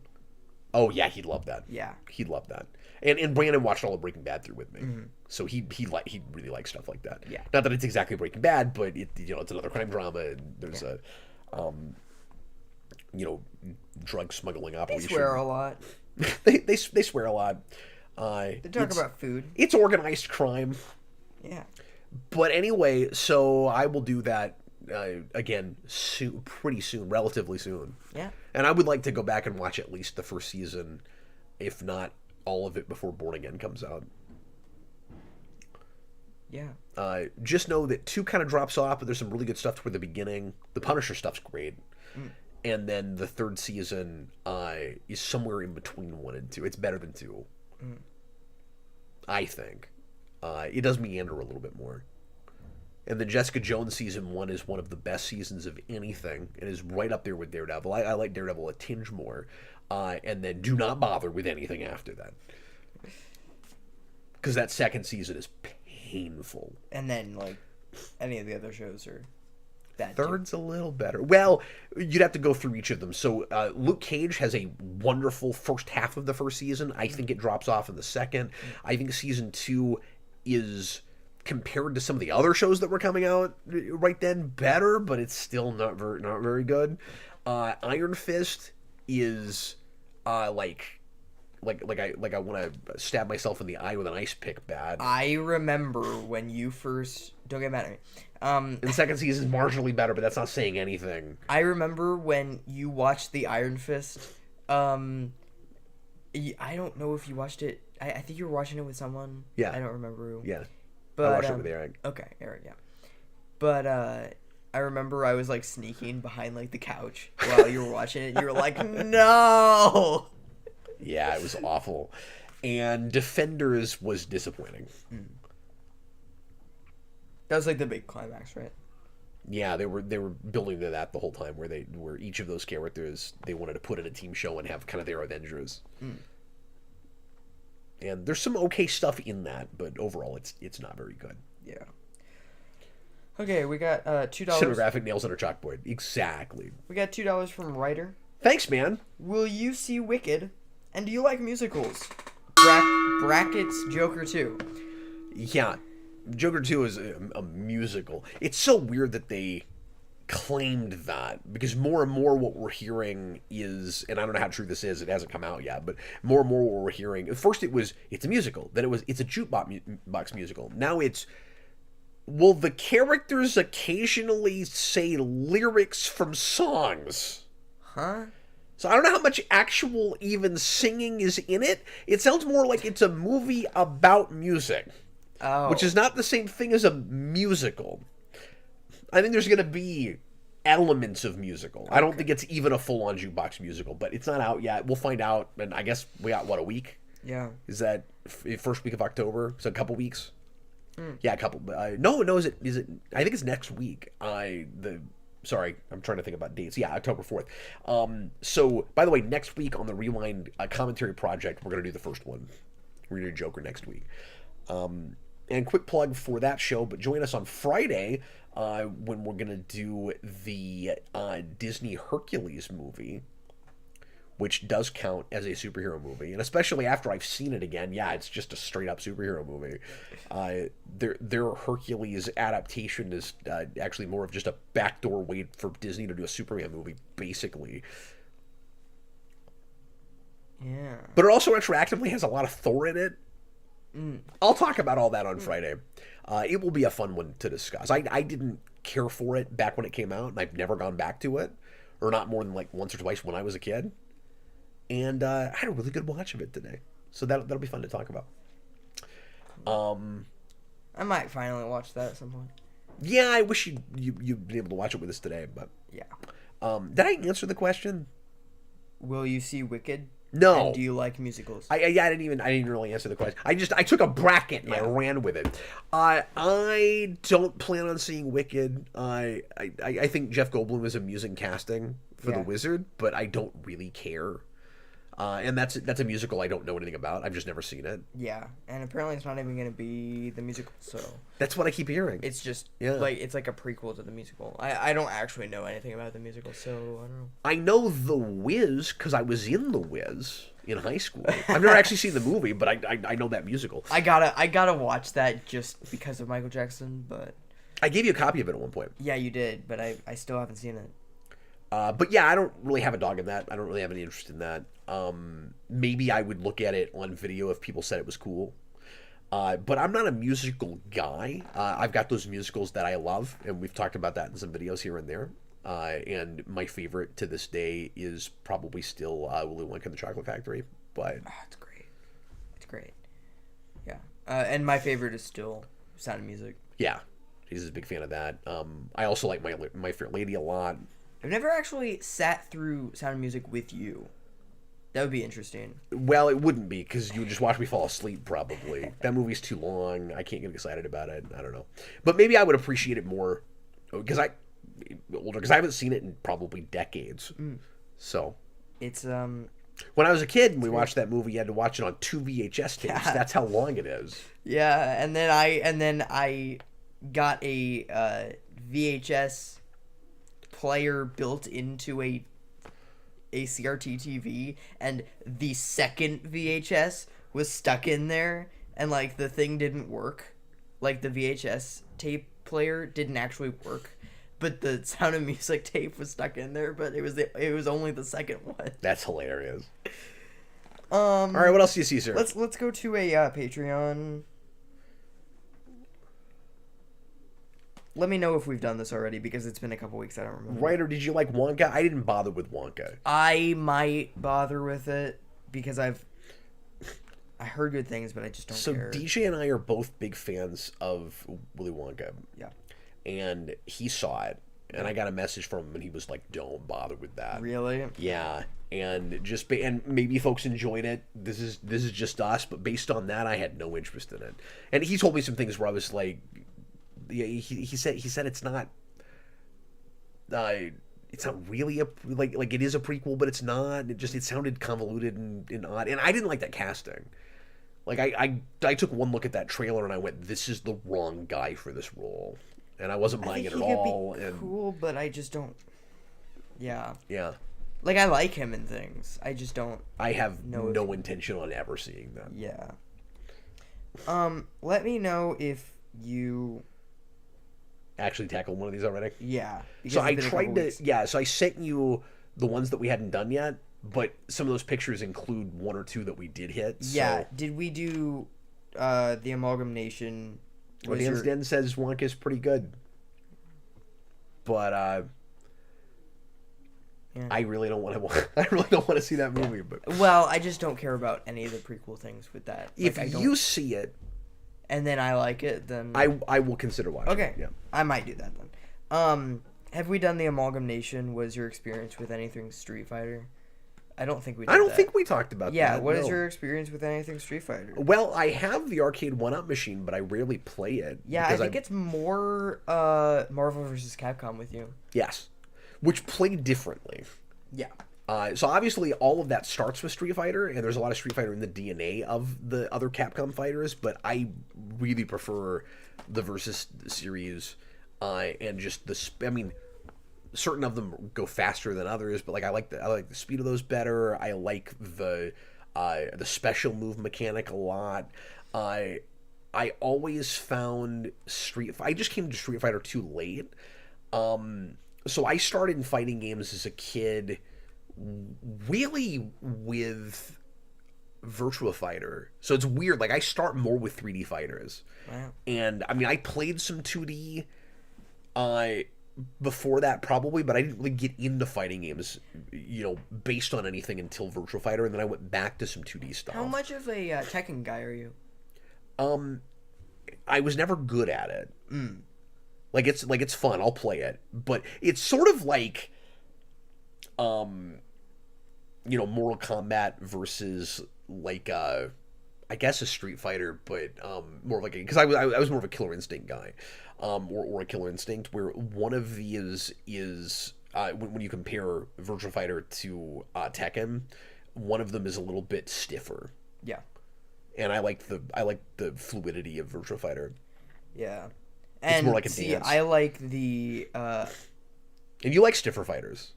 Oh, yeah, he'd love that. Yeah. He'd love that. And Brandon watched all of Breaking Bad through with me. Mm-hmm. So he really likes stuff like that. Yeah. Not that it's exactly Breaking Bad, but it's another crime drama, and there's a drug smuggling operation. They swear a lot. they swear a lot. They talk about food. It's organized crime. Yeah. But anyway, so I will do that again soon, pretty soon, relatively soon. Yeah. And I would like to go back and watch at least the first season, if not all of it, before Born Again comes out. Yeah. Just know that 2 kind of drops off, but there's some really good stuff toward the beginning. The Punisher stuff's great. And then the 3rd season is somewhere in between 1 and 2. It's better than 2. I think. It does meander a little bit more. And the Jessica Jones season 1 is one of the best seasons of anything. It is right up there with Daredevil. I like Daredevil a tinge more. And then do not bother with anything after that. Because that 2nd season is painful. And then, like, any of the other shows are bad. 3rd's a little better. Well, you'd have to go through each of them. So Luke Cage has a wonderful first half of the first season. I think it drops off in the 2nd. I think season 2 is, compared to some of the other shows that were coming out right then, better, but it's still not very good. Iron Fist is like I want to stab myself in the eye with an ice pick bad. I remember when you first... Don't get mad at me. And the 2nd season is marginally better, but that's not saying anything. I remember when you watched the Iron Fist. I don't know if you watched it. I think you were watching it with someone. Yeah. I don't remember who. Yeah. But, I watched it with Eric. Okay, Eric, yeah. But I remember I was like sneaking behind like the couch while you were watching it. And you were like, no! Yeah, it was awful. And Defenders was disappointing. That was like the big climax, right? Yeah, they were building to that the whole time, where each of those characters they wanted to put in a team show and have kind of their Avengers. And there's some okay stuff in that, but overall it's not very good. Yeah. Okay, we got $2. Cinematographic nails on a chalkboard. Exactly. We got $2 from Ryder. Thanks, man. Will you see Wicked? And do you like musicals? Brackets Joker 2. Yeah. Joker 2 is a musical. It's so weird that they claimed that, because more and more what we're hearing is, and I don't know how true this is, it hasn't come out yet, but more and more what we're hearing, at first it's a musical, then it's a jukebox musical. Now will the characters occasionally say lyrics from songs? Huh? So I don't know how much actual even singing is in it. It sounds more like it's a movie about music. Oh. Which is not the same thing as a musical. I think there's going to be elements of musical. Okay. I don't think it's even a full-on jukebox musical, but it's not out yet. We'll find out, and I guess we got, what, a week? Yeah. Is that first week of October? So a couple weeks? Yeah, a couple. No, is it? I think it's next week. Sorry, I'm trying to think about dates. Yeah, October 4th. So, by the way, next week on the Rewind commentary project, we're going to do the first one. We're going to do Joker next week. And quick plug for that show, but join us on Friday when we're going to do the Disney Hercules movie, which does count as a superhero movie. And especially after I've seen it again, yeah, it's just a straight-up superhero movie. Their Hercules adaptation is actually more of just a backdoor way for Disney to do a Superman movie, basically. Yeah. But it also retroactively has a lot of Thor in it. I'll talk about all that on Friday. It will be a fun one to discuss. I didn't care for it back when it came out, and I've never gone back to it, or not more than like once or twice when I was a kid. And I had a really good watch of it today, so that'll be fun to talk about. I might finally watch that at some point. Yeah, I wish you'd been able to watch it with us today, but yeah. Did I answer the question? Will you see Wicked? No. And do you like musicals? I didn't really answer the question. I took a bracket and I ran with it. I don't plan on seeing Wicked. I think Jeff Goldblum is amusing casting for the Wizard, but I don't really care. And that's a musical I don't know anything about. I've just never seen it. Yeah, and apparently it's not even going to be the musical, so... That's what I keep hearing. It's just, it's like a prequel to the musical. I don't actually know anything about the musical, so I don't know. I know The Wiz, because I was in The Wiz in high school. I've never actually seen the movie, but I know that musical. I gotta watch that just because of Michael Jackson, but... I gave you a copy of it at one point. Yeah, you did, but I still haven't seen it. But yeah, I don't really have a dog in that. I don't really have any interest in that. Maybe I would look at it on video if people said it was cool. But I'm not a musical guy. I've got those musicals that I love, and we've talked about that in some videos here and there. And my favorite to this day is probably still Willy Wonka and the Chocolate Factory. But it's great. It's great. Yeah. And my favorite is still Sound of Music. Yeah, he's a big fan of that. I also like My Fair Lady a lot. I've never actually sat through Sound of Music with you. That would be interesting. Well, it wouldn't be, because you would just watch me fall asleep, probably. That movie's too long. I can't get excited about it. I don't know. But maybe I would appreciate it more, because I haven't seen it in probably decades. So. It's, when I was a kid and we watched that movie, you had to watch it on 2 VHS tapes. Yeah. That's how long it is. Yeah, and then I got a VHS player built into a CRT TV, and the second VHS was stuck in there, and like the thing didn't work. Like the VHS tape player didn't actually work, but the Sound of Music tape was stuck in there, but it was only the second one. That's hilarious. All right, what else do you see, sir? Let's go to a Patreon. Let me know if we've done this already, because it's been a couple weeks. I don't remember. Right, or did you like Wonka? I didn't bother with Wonka. I might bother with it because I heard good things, but I just don't care. So DJ and I are both big fans of Willy Wonka. Yeah. And he saw it, and I got a message from him, and he was like, "Don't bother with that." Really? Yeah. And and maybe folks enjoyed it. This is just us, but based on that, I had no interest in it. And he told me some things where I was like. Yeah, he said it's not really like it is a prequel, but it's not. It sounded convoluted and odd, and I didn't like that casting. Like I took one look at that trailer and I went, this is the wrong guy for this role, and I wasn't buying it at all. He could be cool, but I just don't. Yeah. Yeah. Like I like him in things. I just don't. I have no intention on ever seeing them. Yeah. Let me know if you. Actually tackled one of these already? Yeah. So I tried to... Yeah, so I sent you the ones that we hadn't done yet, but some of those pictures include one or two that we did hit. Yeah. Did we do the Amalgamation? Dan's Den says Wonka's pretty good. But I really don't want to see that movie. But well, I just don't care about any of the prequel things with that. If you see it... And then I like it, then... I will consider watching it. Okay. Yeah. I might do that then. Have we done the amalgamation? Was your experience with anything Street Fighter? I don't think we did I don't that. think we talked about that. Yeah, what is your experience with anything Street Fighter? Well, I have the arcade 1-up machine, but I rarely play it. Yeah, I think it's more Marvel vs. Capcom with you. Yes. Which play differently. Yeah. So obviously all of that starts with Street Fighter, and there's a lot of Street Fighter in the DNA of the other Capcom fighters, but I really prefer the Versus series, and just certain of them go faster than others, but like I like the speed of those better. I like the special move mechanic a lot. I always found I just came to Street Fighter too late. So I started in fighting games as a kid, really with Virtua Fighter. So it's weird. Like I start more with 3D fighters. Wow. And I mean, I played some 2D. Before that probably, but I didn't really get into fighting games, based on anything until Virtua Fighter, and then I went back to some 2D stuff. How much of a Tekken guy are you? I was never good at it. Like it's fun, I'll play it, but it's sort of like, Mortal Kombat versus like I guess a Street Fighter, but more like because I was more of a Killer Instinct guy. Or a Killer Instinct, where one of these is when you compare Virtua Fighter to Tekken, one of them is a little bit stiffer. Yeah, and I like the fluidity of Virtua Fighter. Yeah, and it's more like a dance. I like the. And you like stiffer fighters.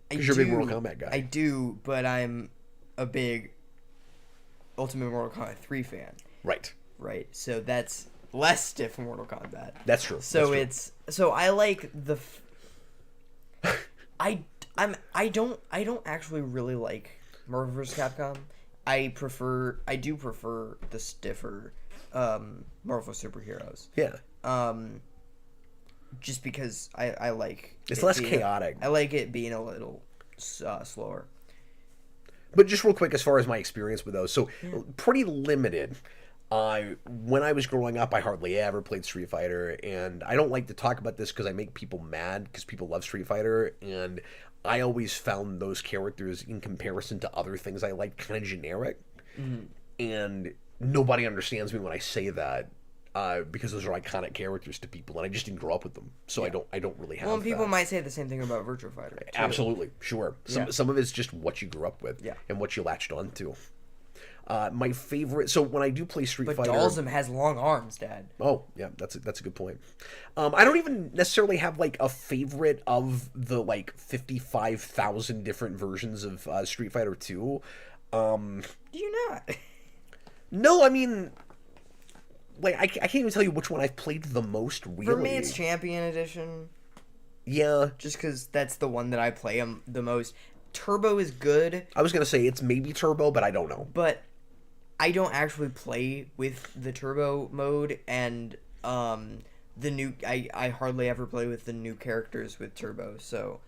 Because you're a big Mortal Kombat guy. I do, but I'm a big Ultimate Mortal Kombat 3 fan. Right. Right. So that's less stiff in Mortal Kombat. That's true. So that's true. So I like the I don't actually really like Marvel vs. Capcom. I do prefer the stiffer Marvel superheroes. Yeah. Just because I like it's less chaotic. I like it being a little slower. But just real quick, as far as my experience with those, so pretty limited. When I was growing up, I hardly ever played Street Fighter, and I don't like to talk about this because I make people mad because people love Street Fighter, and I always found those characters in comparison to other things I like kind of generic, and nobody understands me when I say that because those are iconic characters to people, and I just didn't grow up with them, so yeah. I don't really have. Well, people might say the same thing about Virtua Fighter. Too. Absolutely, sure. Some of it's just what you grew up with, and what you latched onto. My favorite. So when I do play Street Fighter, but Dalsum has long arms, Dad. Oh yeah, that's a good point. I don't even necessarily have like a favorite of the like 55,000 different versions of Street Fighter 2. Do you not? No, I mean, like I can't even tell you which one I've played the most. Really, for me, it's Champion Edition. Yeah, just because that's the one that I play the most. Turbo is good. I was gonna say it's maybe Turbo, but I don't know. But I don't actually play with the Turbo mode, and the new I hardly ever play with the new characters with Turbo, so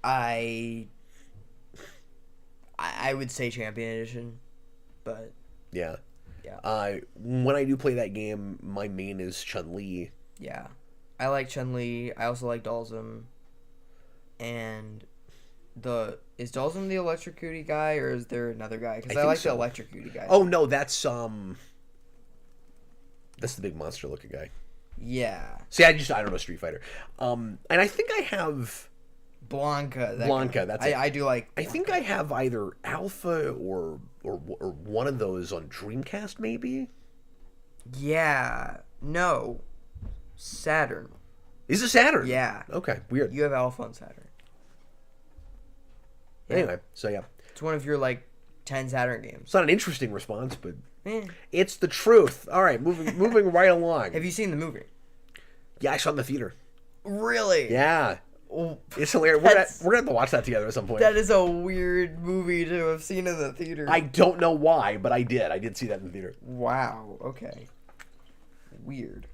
I would say Champion Edition, but yeah. When I do play that game, my main is Chun-Li. Yeah, I like Chun-Li. I also like Dalsum, and is Dalsum the electrocuty guy, or is there another guy? Because I like the electrocuty guy. Oh no, that's the big monster looking guy. Yeah. See, I don't know Street Fighter. And I think I have Blanca. That's I do like Blanca. I think I have either Alpha or one of those on Dreamcast, maybe. Yeah. No. Saturn. Is it Saturn? Yeah. Okay. Weird. You have Alpha on Saturn. Yeah. Anyway, so yeah. It's one of your 10 Saturn games. It's not an interesting response, but it's the truth. All right, moving right along. Have you seen the movie? Yeah, I saw it in the theater. Really? Yeah. Well, it's hilarious. We're gonna have to watch that together at some point. That is a weird movie to have seen in the theater. I don't know why, but I did. I did see that in the theater. Wow. Okay. Weird.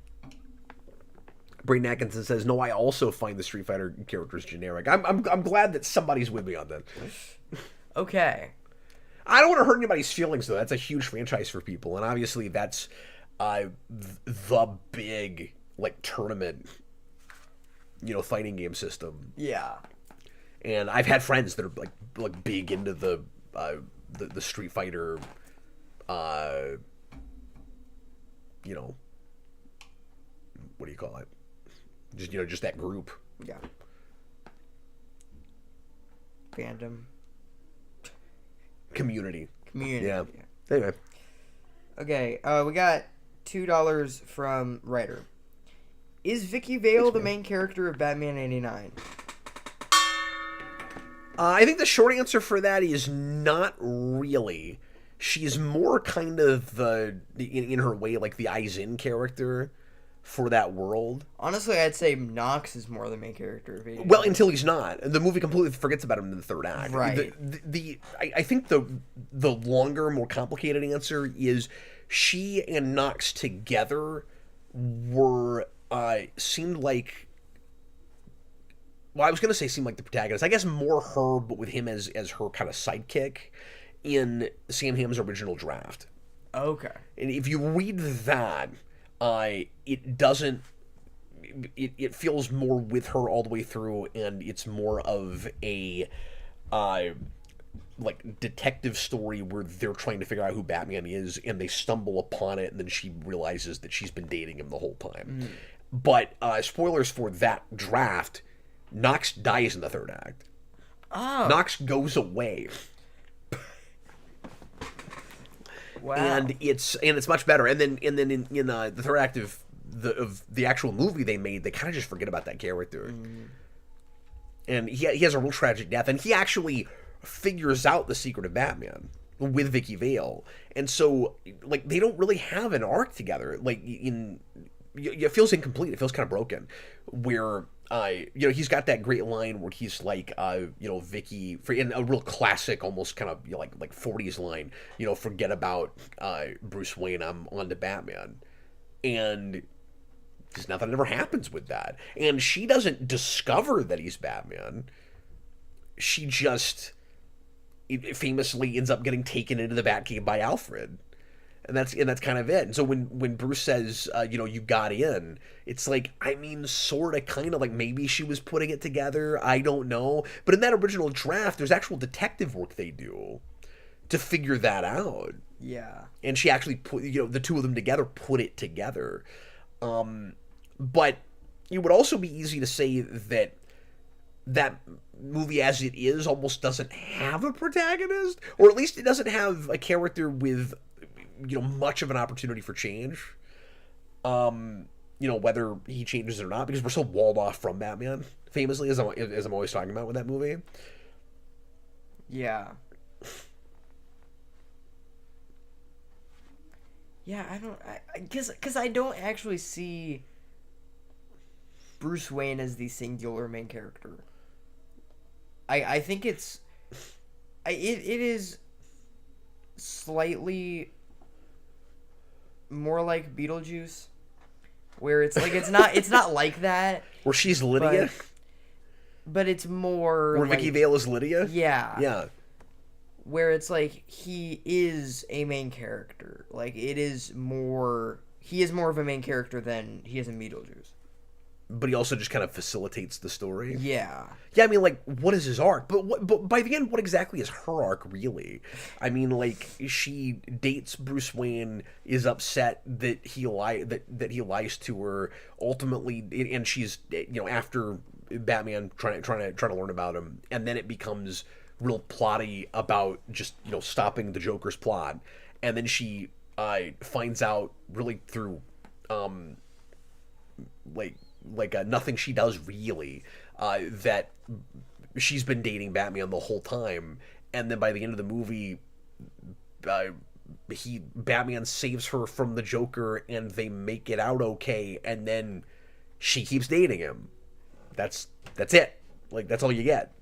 Braden Atkinson says, "No, I also find the Street Fighter characters generic." I'm glad that somebody's with me on that. Okay. I don't want to hurt anybody's feelings though. That's a huge franchise for people, and obviously that's the big tournament. fighting game system. Yeah. And I've had friends that are like big into the Street Fighter, what do you call it? Just that group. Yeah. Fandom. Community. Yeah. Anyway. Okay, we got $2 from Ryder. Is Vicky Vale the main character of Batman 89? I think the short answer for that is not really. She's more kind of in her way, like the Aizen character for that world. Honestly, I'd say Nox is more the main character of 89. Well, until he's not. The movie completely forgets about him in the third act. Right. I think the longer, more complicated answer is she and Nox together were seemed like. Well, I was going to say seemed like the protagonist. I guess more her, but with him as her kind of sidekick in Sam Hamm's original draft. Okay. And if you read that, it doesn't. It feels more with her all the way through, and it's more of a like detective story where they're trying to figure out who Batman is, and they stumble upon it, and then she realizes that she's been dating him the whole time. But spoilers for that draft. Nox dies in the third act. Oh. Nox goes away. Wow. And it's much better. And then in the third act of the actual movie they made, they kind of just forget about that character. And he has a real tragic death. And he actually figures out the secret of Batman with Vicky Vale. And so, like, they don't really have an arc together. Like, it feels incomplete. It feels kind of broken. Where he's got that great line where he's like, Vicky, in a real classic, almost kind of like 40s line, forget about Bruce Wayne, I'm on to Batman. And there's nothing ever happens with that. And she doesn't discover that he's Batman. She just famously ends up getting taken into the Batcave by Alfred. And that's kind of it. And so when Bruce says, you got in, it's like, I mean, sort of, kind of like maybe she was putting it together. I don't know. But in that original draft, there's actual detective work they do to figure that out. Yeah. And she actually put, the two of them together put it together. But it would also be easy to say that movie as it is almost doesn't have a protagonist, or at least it doesn't have a character with much of an opportunity for change, whether he changes or not, because we're so walled off from Batman, famously, as I'm always talking about with that movie. Yeah. Yeah, I guess, because I don't actually see Bruce Wayne as the singular main character. I think it is slightly more like Beetlejuice, where it's like it's not like that. Where she's Lydia, but it's more where like, Vicky Vale is Lydia. Yeah. Where it's like he is a main character. Like he is more of a main character than he is in Beetlejuice. But he also just kind of facilitates the story. Yeah. Yeah, I mean, like, what is his arc? But by the end, what exactly is her arc, really? I mean, like, she dates Bruce Wayne, is upset that he lies to her, ultimately, and she's, after Batman trying to learn about him, and then it becomes real plotty about just, stopping the Joker's plot, and then she finds out really through, nothing she does really, that she's been dating Batman the whole time, and then by the end of the movie, Batman saves her from the Joker, and they make it out okay, and then she keeps dating him. That's it. Like, that's all you get.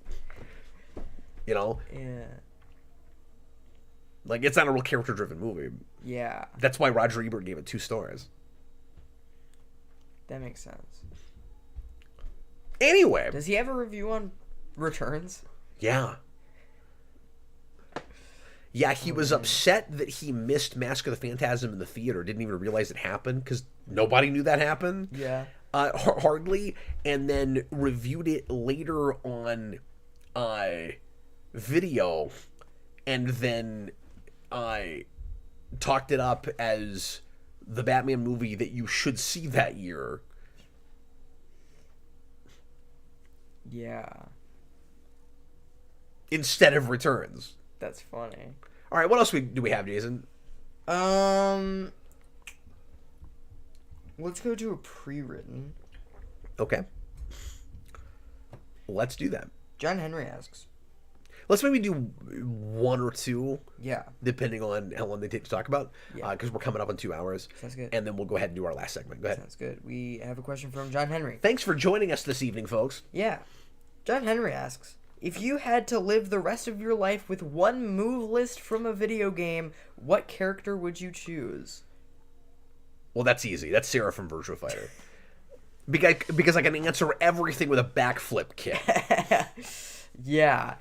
Yeah. Like, it's not a real character-driven movie. Yeah. That's why Roger Ebert gave it 2 stars. That makes sense. Anyway. Does he have a review on Returns? Yeah. Yeah, he was upset that he missed Mask of the Phantasm in the theater. Didn't even realize it happened because nobody knew that happened. Yeah. Hardly, and then reviewed it later on video, and then I talked it up as the Batman movie that you should see that year. Yeah. Instead of Returns. That's funny. All right, what else do we have, Jason? Let's go to a pre-written. Okay. Let's do that. John Henry asks. Let's maybe do one or two. Yeah. Depending on how long they take to talk about. Yeah. Because we're coming up on 2 hours. Sounds good. And then we'll go ahead and do our last segment. Go ahead. Sounds good. We have a question from John Henry. Thanks for joining us this evening, folks. Yeah. John Henry asks, if you had to live the rest of your life with one move list from a video game, what character would you choose? Well, that's easy. That's Sarah from Virtua Fighter. Because I can answer everything with a backflip kick. Yeah.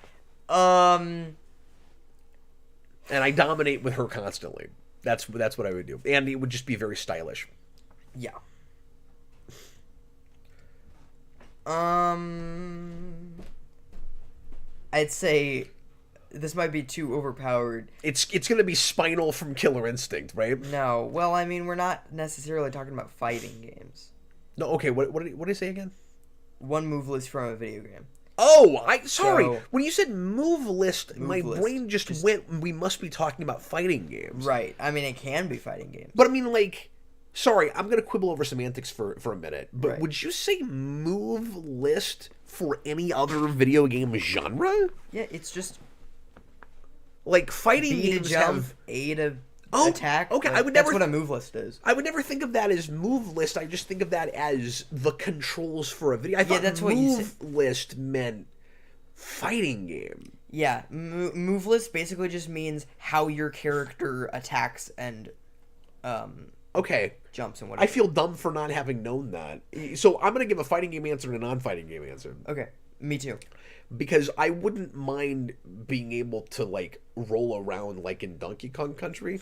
And I dominate with her constantly. That's what I would do. And it would just be very stylish. Yeah. I'd say this might be too overpowered. It's gonna be Spinal from Killer Instinct, right? No. Well, I mean, we're not necessarily talking about fighting games. No, okay, what did he say again? One move list from a video game. Oh, sorry. So, when you said move list, my list. brain just went, we must be talking about fighting games. Right. I mean, it can be fighting games. But I mean, like, sorry, I'm going to quibble over semantics for a minute, but Right. would you say move list for any other video game genre? Yeah, it's just Like, fighting B to games jump, have... A to Oh, attack. okay, Like, I would that's never... what a move list is. I would never think of that as move list. I just think of that as the controls for a video. I thought that's what you move list meant fighting game. Yeah, move list basically just means how your character attacks and Okay. jumps and I whatever. feel dumb for not having known that. So I'm going to give a fighting game answer and a non-fighting game answer. Okay, me too. Because I wouldn't mind being able to, like, roll around like in Donkey Kong Country.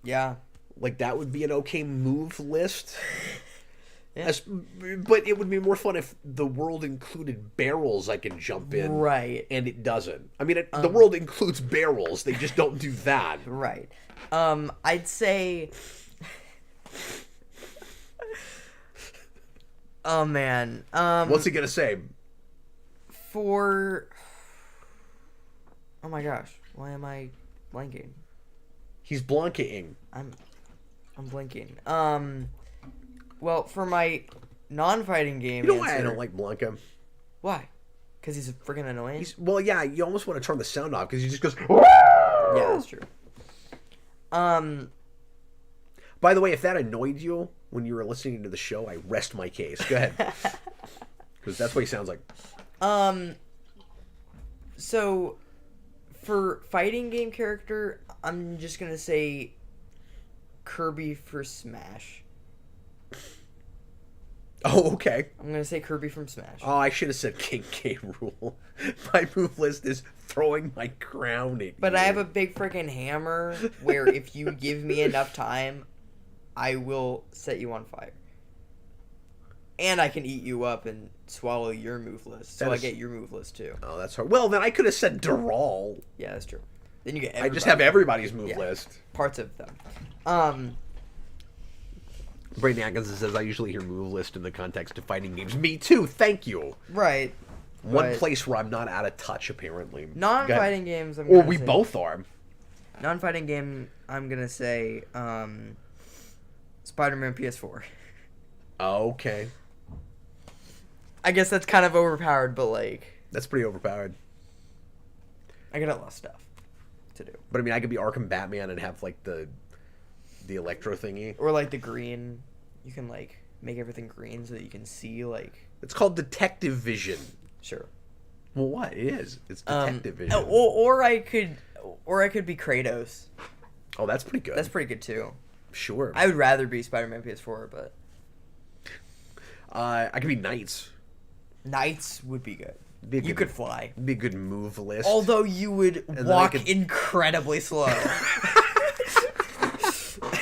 Yeah. Like, that would be an okay move list. Yeah. But it would be more fun if the world included barrels I can jump in. Right. And it doesn't. I mean, the world includes barrels. They just don't do that. Right. I'd say... Oh, man. What's he going to say? For... Oh, my gosh. Why am I blanking? He's blanking. I'm blinking. Well, for my non-fighting game, You know why I don't like Blanca? Why? Because he's freaking annoying. Well, yeah. You almost want to turn the sound off because he just goes. Yeah, that's true. By the way, if that annoyed you when you were listening to the show, I rest my case. Go ahead, because that's what he sounds like. So for fighting game character, I'm just gonna say Kirby for Smash. Oh, okay. I'm gonna say Kirby from Smash. Oh, I should have said King K. Rool. My move list is throwing my crown at you. But I have a big freaking hammer where if you give me enough time, I will set you on fire. And I can eat you up and swallow your move list. So I get your move list too. Oh, that's hard. Well, then I could have said Dural. Yeah, that's true. Then you get I just have everybody's move list. Parts of them. Brayden Atkinson says, I usually hear move list in the context of fighting games. Me too, thank you. Right. One place where I'm not out of touch, apparently. Non-fighting games, or we both are. Non-fighting game, I'm going to say Spider-Man PS4. Okay. I guess that's kind of overpowered, but like... That's pretty overpowered. I got a lot of stuff to do. But I mean, I could be Arkham Batman and have like the electro thingy. Or like the green. You can like make everything green so that you can see like... It's called Detective Vision. Sure. Well, what? It is. It's Detective Vision. Or I could be Kratos. Oh, that's pretty good. That's pretty good too. Sure. I would rather be Spider-Man PS4, but... I could be Knights. Knights would be good. You could fly. Be a good move list. Although you would walk incredibly slow.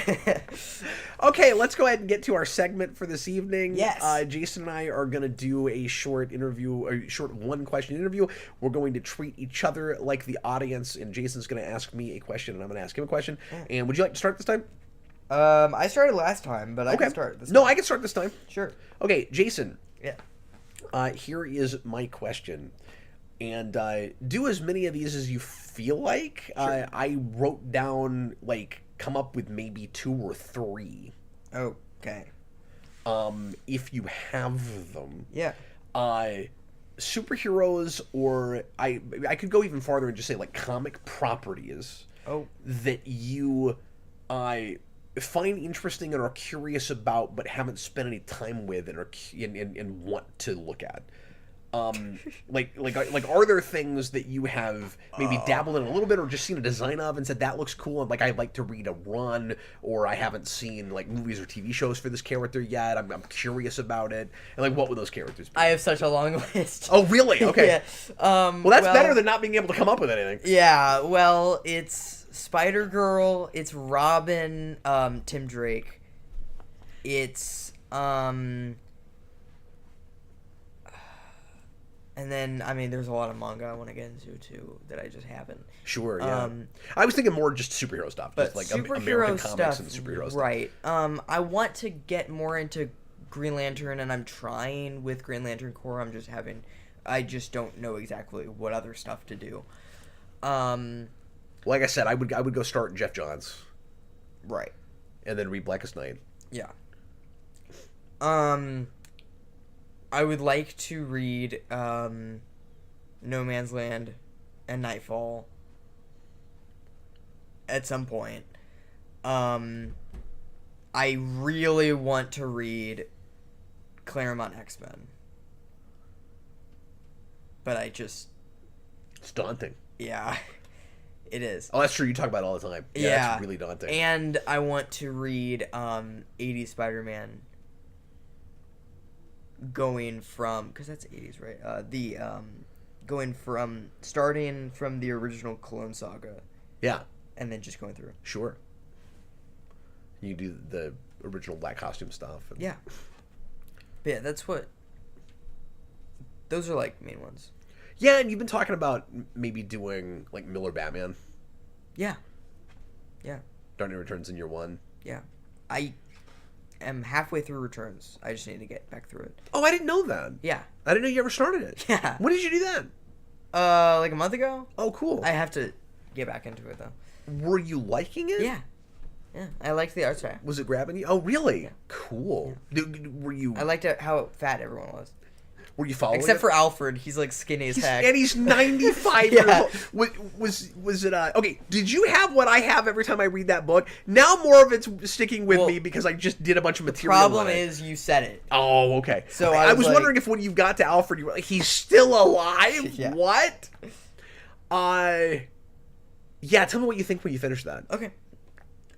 Okay, Okay, let's go ahead and get to our segment for this evening. Yes. Jason and I are going to do a short interview, a short one-question interview. We're going to treat each other like the audience, and Jason's going to ask me a question, and I'm going to ask him a question. And would you like to start this time? I started last time, but I can start this time. No, I can start this time. Sure. Okay, Jason. Yeah. Here is my question. And do as many of these as you feel like. Sure. I wrote down, like, come up with maybe 2 or 3. Okay. If you have them. Yeah. Superheroes, or I could go even farther and just say, like, comic properties. That you find interesting and are curious about, but haven't spent any time with and want to look at. Like are there things that you have maybe dabbled in a little bit, or just seen a design of and said that looks cool, and like I'd like to read a run, or I haven't seen like movies or TV shows for this character yet, I'm curious about it, and like what would those characters be? I have such a long list. Oh really? Okay. Yeah. Well, that's better than not being able to come up with anything. Yeah, well, it's Spider-Girl, it's Robin, Tim Drake, it's and then, I mean, there's a lot of manga I want to get into, too, that I just haven't. Sure, yeah. I was thinking more just superhero stuff. But just like superhero American stuff, comics and superhero stuff. Right. I want to get more into Green Lantern, and I'm trying with Green Lantern Corps. I just don't know exactly what other stuff to do. Like I said, I would go start Jeff Johns. Right. And then read Blackest Night. Yeah. I would like to read No Man's Land and Nightfall at some point. I really want to read Claremont X-Men. But it's daunting. Yeah, it is. Oh, that's true. You talk about it all the time. Yeah, that's really daunting. And I want to read 80s Spider-Man. Going from, because that's 80s, right? Starting from the original Clone Saga. Yeah. And then just going through. Sure. You do the original black costume stuff. Yeah. But yeah, those are like main ones. Yeah, and you've been talking about maybe doing like Miller Batman. Yeah. Yeah. Dark Knight Returns in year 1. Yeah. I am halfway through Returns. I just need to get back through it. Oh, I didn't know that. Yeah. I didn't know you ever started it. Yeah. When did you do that? Like a month ago. Oh, cool. I have to get back into it, though. Were you liking it? Yeah. Yeah. I liked the art style. Was it grabbing you? Oh, really? Yeah. Cool. Yeah. Were you... I liked how fat everyone was. Were you following Except it? for Alfred, he's like skinny as heck. And he's 95 years old. Was it okay, did you have what I have every time I read that book? Now more of it's sticking with me because I just did a bunch of material. The problem is you said it. Oh, okay. So I was wondering if when you got to Alfred you were like, he's still alive? Yeah. What? Yeah, tell me what you think when you finish that. Okay.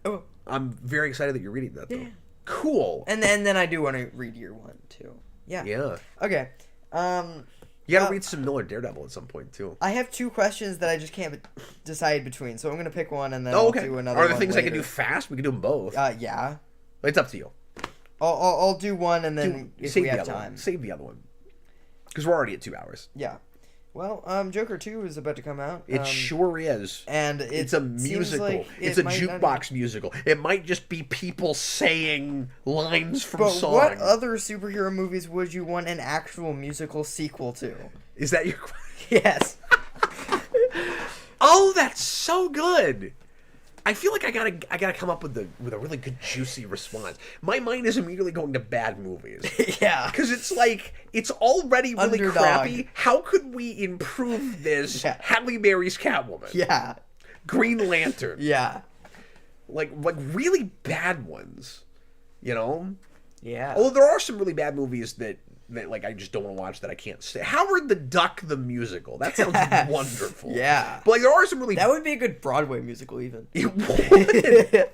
Oh. I'm very excited that you're reading that though. Yeah. Cool. And then I do want to read year 1 too. Yeah. Yeah. Okay. You gotta read some Miller Daredevil at some point too. I have 2 questions that I just can't decide between, so I'm gonna pick one and then I'll do another. Are there one things later. I can do fast? We can do them both. Yeah. It's up to you. I'll do one and then if we have time. Save the other one. Because we're already at 2 hours. Yeah. Well, Joker 2 is about to come out. It sure is. And it's a musical. Like it's a jukebox musical. It might just be people saying lines from songs. But what other superhero movies would you want an actual musical sequel to? Is that your question? Yes. Oh, that's so good. I feel like I gotta come up with a really good juicy response. My mind is immediately going to bad movies. Yeah, because it's like it's already really Underdog. crappy. How could we improve this? Yeah. Halle Berry's Catwoman. Yeah. Green Lantern. Yeah. Like really bad ones. You know. Yeah. Although there are some really bad movies that like I just don't want to watch that I can't say. Howard the Duck the musical. That sounds wonderful. Yeah. But like there are some really That would be a good Broadway musical even. It would.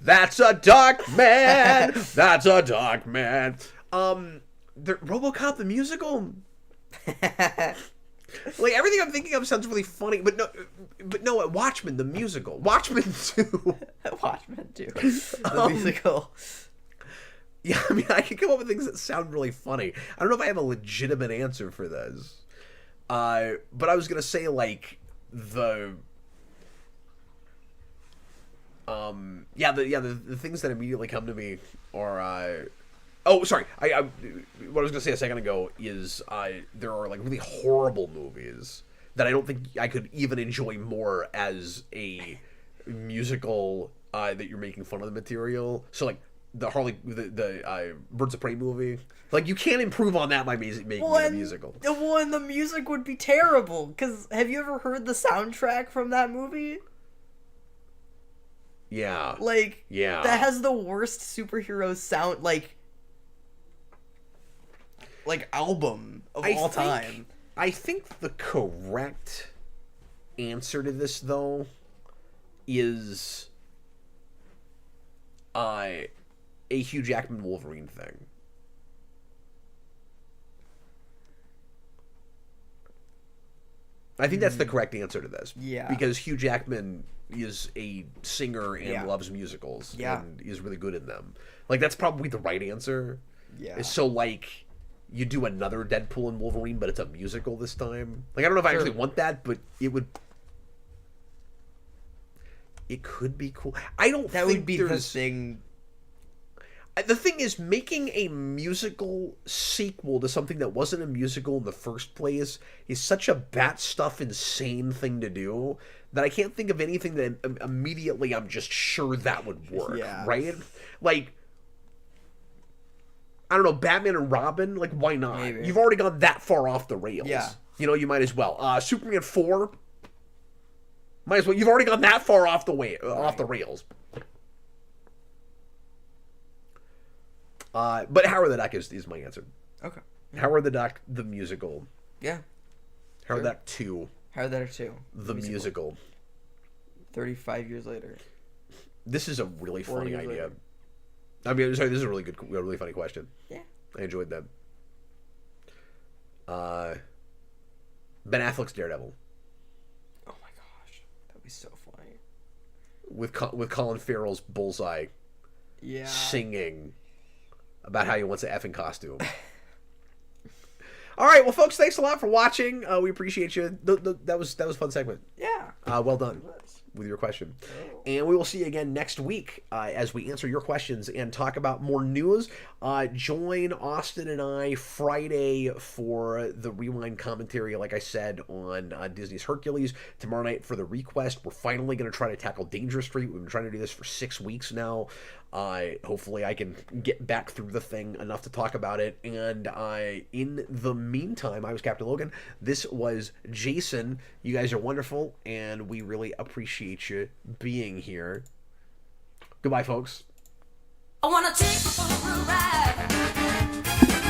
That's a duck man. That's a duck man. The RoboCop the musical. Like everything I'm thinking of sounds really funny, but no, Watchmen the musical. Watchmen 2. Watchmen 2. The musical. Yeah, I mean, I can come up with things that sound really funny. I don't know if I have a legitimate answer for this. But I was gonna say, like, the things that immediately come to me are oh, sorry. What I was gonna say a second ago is there are like really horrible movies that I don't think I could even enjoy more as a musical that you're making fun of the material. So like the Birds of Prey movie, like you can't improve on that by making it a musical. And the music would be terrible. Because have you ever heard the soundtrack from that movie? Yeah. Like, yeah, that has the worst superhero sound, like album of all time. I think the correct answer to this, though, is a Hugh Jackman Wolverine thing. I think that's the correct answer to this. Yeah. Because Hugh Jackman is a singer and loves musicals. Yeah. And is really good in them. Like, that's probably the right answer. Yeah. So, like, you do another Deadpool and Wolverine, but it's a musical this time. Like, I don't know if I actually want that, but it could be cool. I don't that think would be the thing. The thing is, making a musical sequel to something that wasn't a musical in the first place is such a bat stuff insane thing to do that I can't think of anything that immediately I'm just sure that would work, right? Like, I don't know, Batman and Robin, like, why not? Maybe. You've already gone that far off the rails. Yeah. You know, you might as well. Superman 4, might as well. You've already gone that far off the rails. But Howard the Duck is my answer. Okay. Howard the Duck, the musical. Yeah. Howard the Duck 2. Howard the Duck 2. The musical. 35 years later. This is a really funny idea. Later. I mean, sorry, this is a really funny question. Yeah. I enjoyed that. Ben Affleck's Daredevil. Oh my gosh. That'd be so funny. With Colin Farrell's Bullseye. Yeah. Singing about how he wants an effing costume. All right, well, folks, thanks a lot for watching. We appreciate you. That was a fun segment. Yeah. Well done with your question. And we will see you again next week as we answer your questions and talk about more news. Join Austin and I Friday for the Rewind commentary, like I said, on Disney's Hercules. Tomorrow night for The Request. We're finally going to try to tackle Danger Street. We've been trying to do this for 6 weeks now. Hopefully I can get back through the thing enough to talk about it. And in the meantime, I was Captain Logan. This was Jason. You guys are wonderful, and we really appreciate you being here. Goodbye, folks. I wanna take you for a ride.